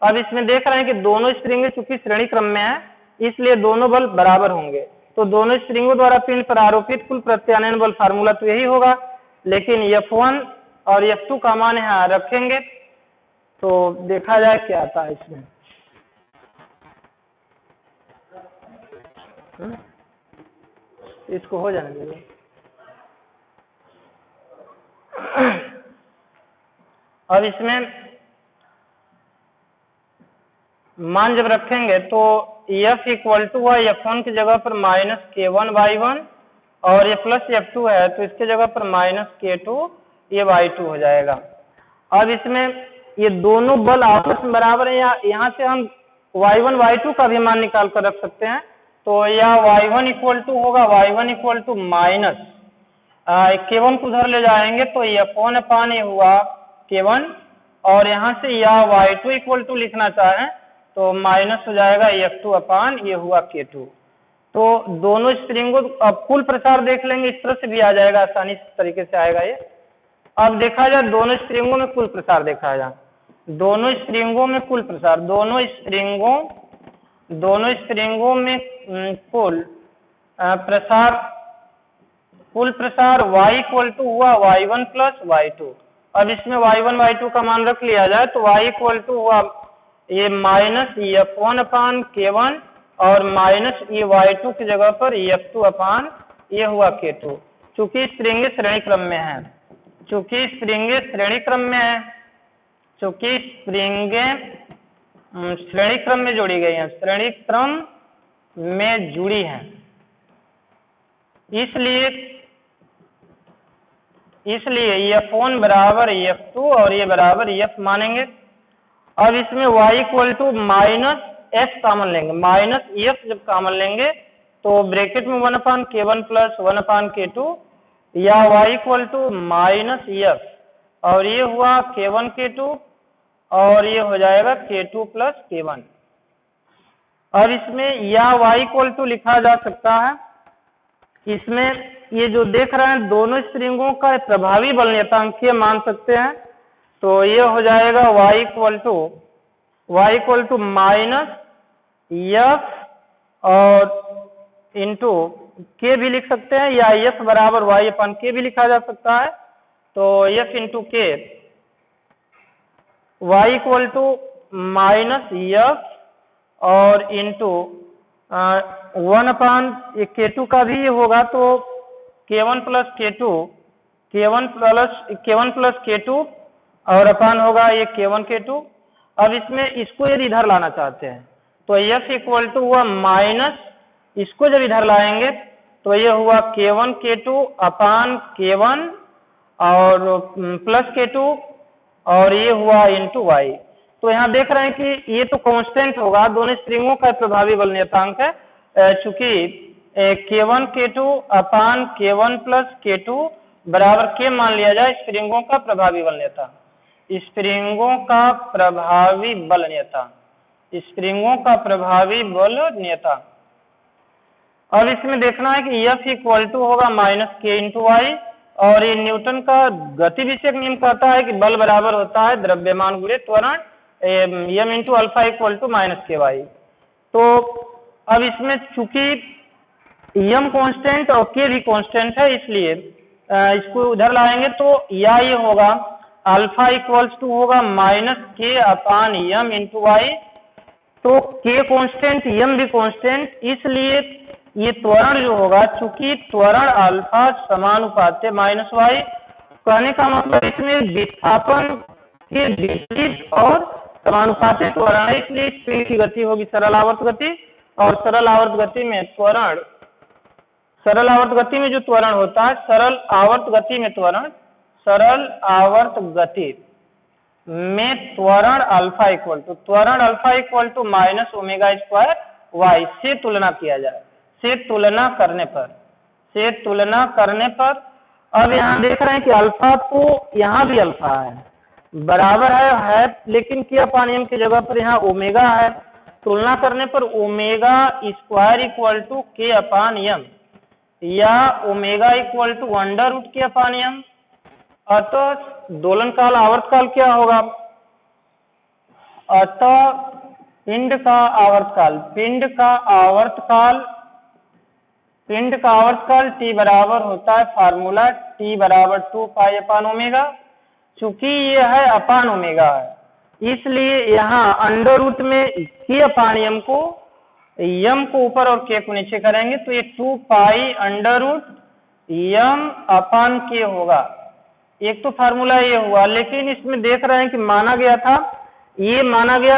S1: अब इसमें देख रहे हैं कि दोनों स्प्रिंगें चूंकि श्रेणी क्रम में है इसलिए दोनों बल बराबर होंगे, तो दोनों स्प्रिंगों द्वारा पिंड पर आरोपित कुल प्रत्यानयन बल फार्मूला तो यही होगा, लेकिन F1 और F2 का मान यहाँ रखेंगे। तो देखा जाए क्या आता है इसमें। इसको हो जाने दीजिए। अब इसमें मान जब रखेंगे तो F इक्वल टू है F1 की जगह पर माइनस K1y1 और ये प्लस F2 है तो इसके जगह पर माइनस K2 ये y2 हो जाएगा। अब इसमें ये दोनों बल आपस में बराबर है, या यहाँ से हम y1 y2 का भी मान निकाल कर रख सकते हैं। तो या y1 इक्वल टू होगा y1 equal to minus K1 को उधर ले जाएंगे तो F1 अपान ये हुआ K1, और यहाँ से या y2 इक्वल टू लिखना चाहें तो माइनस हो जाएगा F2 अपान ये हुआ K2। तो दोनों स्प्रिंगों अब कुल प्रसार देख लेंगे, इस तरह से भी आ जाएगा, आसानी तरीके से आएगा ये। अब देखा जाए दोनों स्प्रिंगों में कुल प्रसार देखा जाए, दोनों स्प्रिंगों में कुल प्रसार, दोनों स्प्रिंगों में कुल प्रसार y इक्वल टू हुआ y1 प्लस y2। अब इसमें y1 y2 का मान रख लिया जाए तो y इक्वल टू हुआ ये माइनस F1 अपान K1 और माइनस ये y2 की जगह पर F2 अपान ये हुआ K2। चूंकि स्प्रिंगे श्रेणी क्रम में है, चूंकि स्प्रिंगे श्रेणी क्रम में जोड़ी गई हैं, श्रेणी क्रम में जुड़ी हैं, इसलिए F1 बराबर F2 और ये बराबर F मानेंगे। अब इसमें y equal to minus f common लेंगे, माइनस f जब कॉमन लेंगे तो ब्रैकेट में 1 upon K1 plus 1 upon K2, या y equal to minus f और ये हुआ K1 K2 और ये हो जाएगा K2 प्लस K1। अब इसमें या y इक्वल टू लिखा जा सकता है, इसमें ये जो देख रहे हैं दोनों स्प्रिंगों का प्रभावी बल नियतांकीय मान सकते हैं। तो ये हो जाएगा y equal to minus f और इंटू k भी लिख सकते हैं, या f बराबर y अपन k भी लिखा जा सकता है। तो f into k, y equal to minus f और इंटू 1 अपान K2 का भी होगा तो K1 प्लस K2 और अपान होगा ये K1 K2। अब इसमें इसको यदि इधर लाना चाहते हैं तो F इक्वल टू हुआ माइनस, इसको जब इधर लाएंगे तो ये हुआ K1 K2 अपान K1 और प्लस K2 और ये हुआ इंटू y। तो यहाँ देख रहे हैं कि ये तो कांस्टेंट होगा, दोनों स्प्रिंगों का प्रभावी बल नियतांक है, चूंकि K1 K2 upon K1 plus K2 बराबर K मान लिया जाए स्प्रिंगों का प्रभावी बल नियतांक, स्प्रिंगों का प्रभावी बल नियतांक। स्प्रिंगों का प्रभावी बल नियतांक। अब इसमें देखना है कि F इक्वल टू होगा -k/y, और ये न्यूटन का गति विषयक नियम कहता है कि बल बराबर होता है द्रव्यमान गुणे त्वरण m into alpha equal to -ky। तो अब इसमें चूंकि m कांस्टेंट और k भी कांस्टेंट है, इसलिए इसको उधर लाएंगे तो या ये होगा अल्फा इक्वल्स टू होगा -k/m इंटू y। तो k कांस्टेंट m भी कांस्टेंट, इसलिए ये त्वरण जो होगा, चूंकि त्वरण अल्फा समानुपाती -y, कहने का मतलब इसमें विस्थापन के विपरीत और समानुपाती त्वरण है, इसलिए स्प्रिंग की गति होगी सरल आवर्त गति। और सरल आवर्त गति में त्वरण, सरल आवर्त गति में जो त्वरण होता है, सरल आवर्त गति में त्वरण, सरल आवर्त गति में त्वरण अल्फा इक्वल टू -ω2y से तुलना किया जाए, से तुलना करने पर अब यहाँ देख रहे हैं कि अल्फा, तो यहाँ भी अल्फा है, बराबर है, लेकिन k/m की जगह पर यहाँ ओमेगा है। तुलना करने पर omega square equal to k/m या ओमेगा इक्वल टू √k/m। अतः दोलनकाल आवर्तकाल क्या होगा? अतः पिंड का आवर्तकाल t बराबर होता है फार्मूला t बराबर 2π/ω। चूंकि ये है अपान ओमेगा है, इसलिए यहाँ अंडर रूट में k/m को m को ऊपर और k को नीचे करेंगे तो ये 2π√m/k होगा। एक तो फार्मूला ये हुआ, लेकिन इसमें देख रहे हैं कि माना गया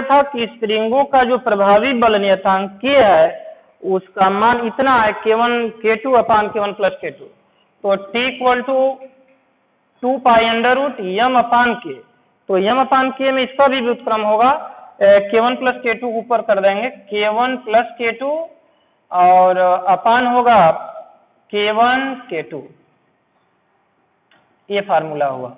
S1: था कि स्प्रिंगों का जो प्रभावी बल नियतांक k है, उसका मान इतना है k2/k1 + k2। तो t इक्वल टू 2π√m/k। तो m/k में इसका भी व्युत्क्रम होगा, k1 + k2 को ऊपर कर देंगे, k1 + k2 और अपान होगा k1 k2। ये फार्मूला हुआ।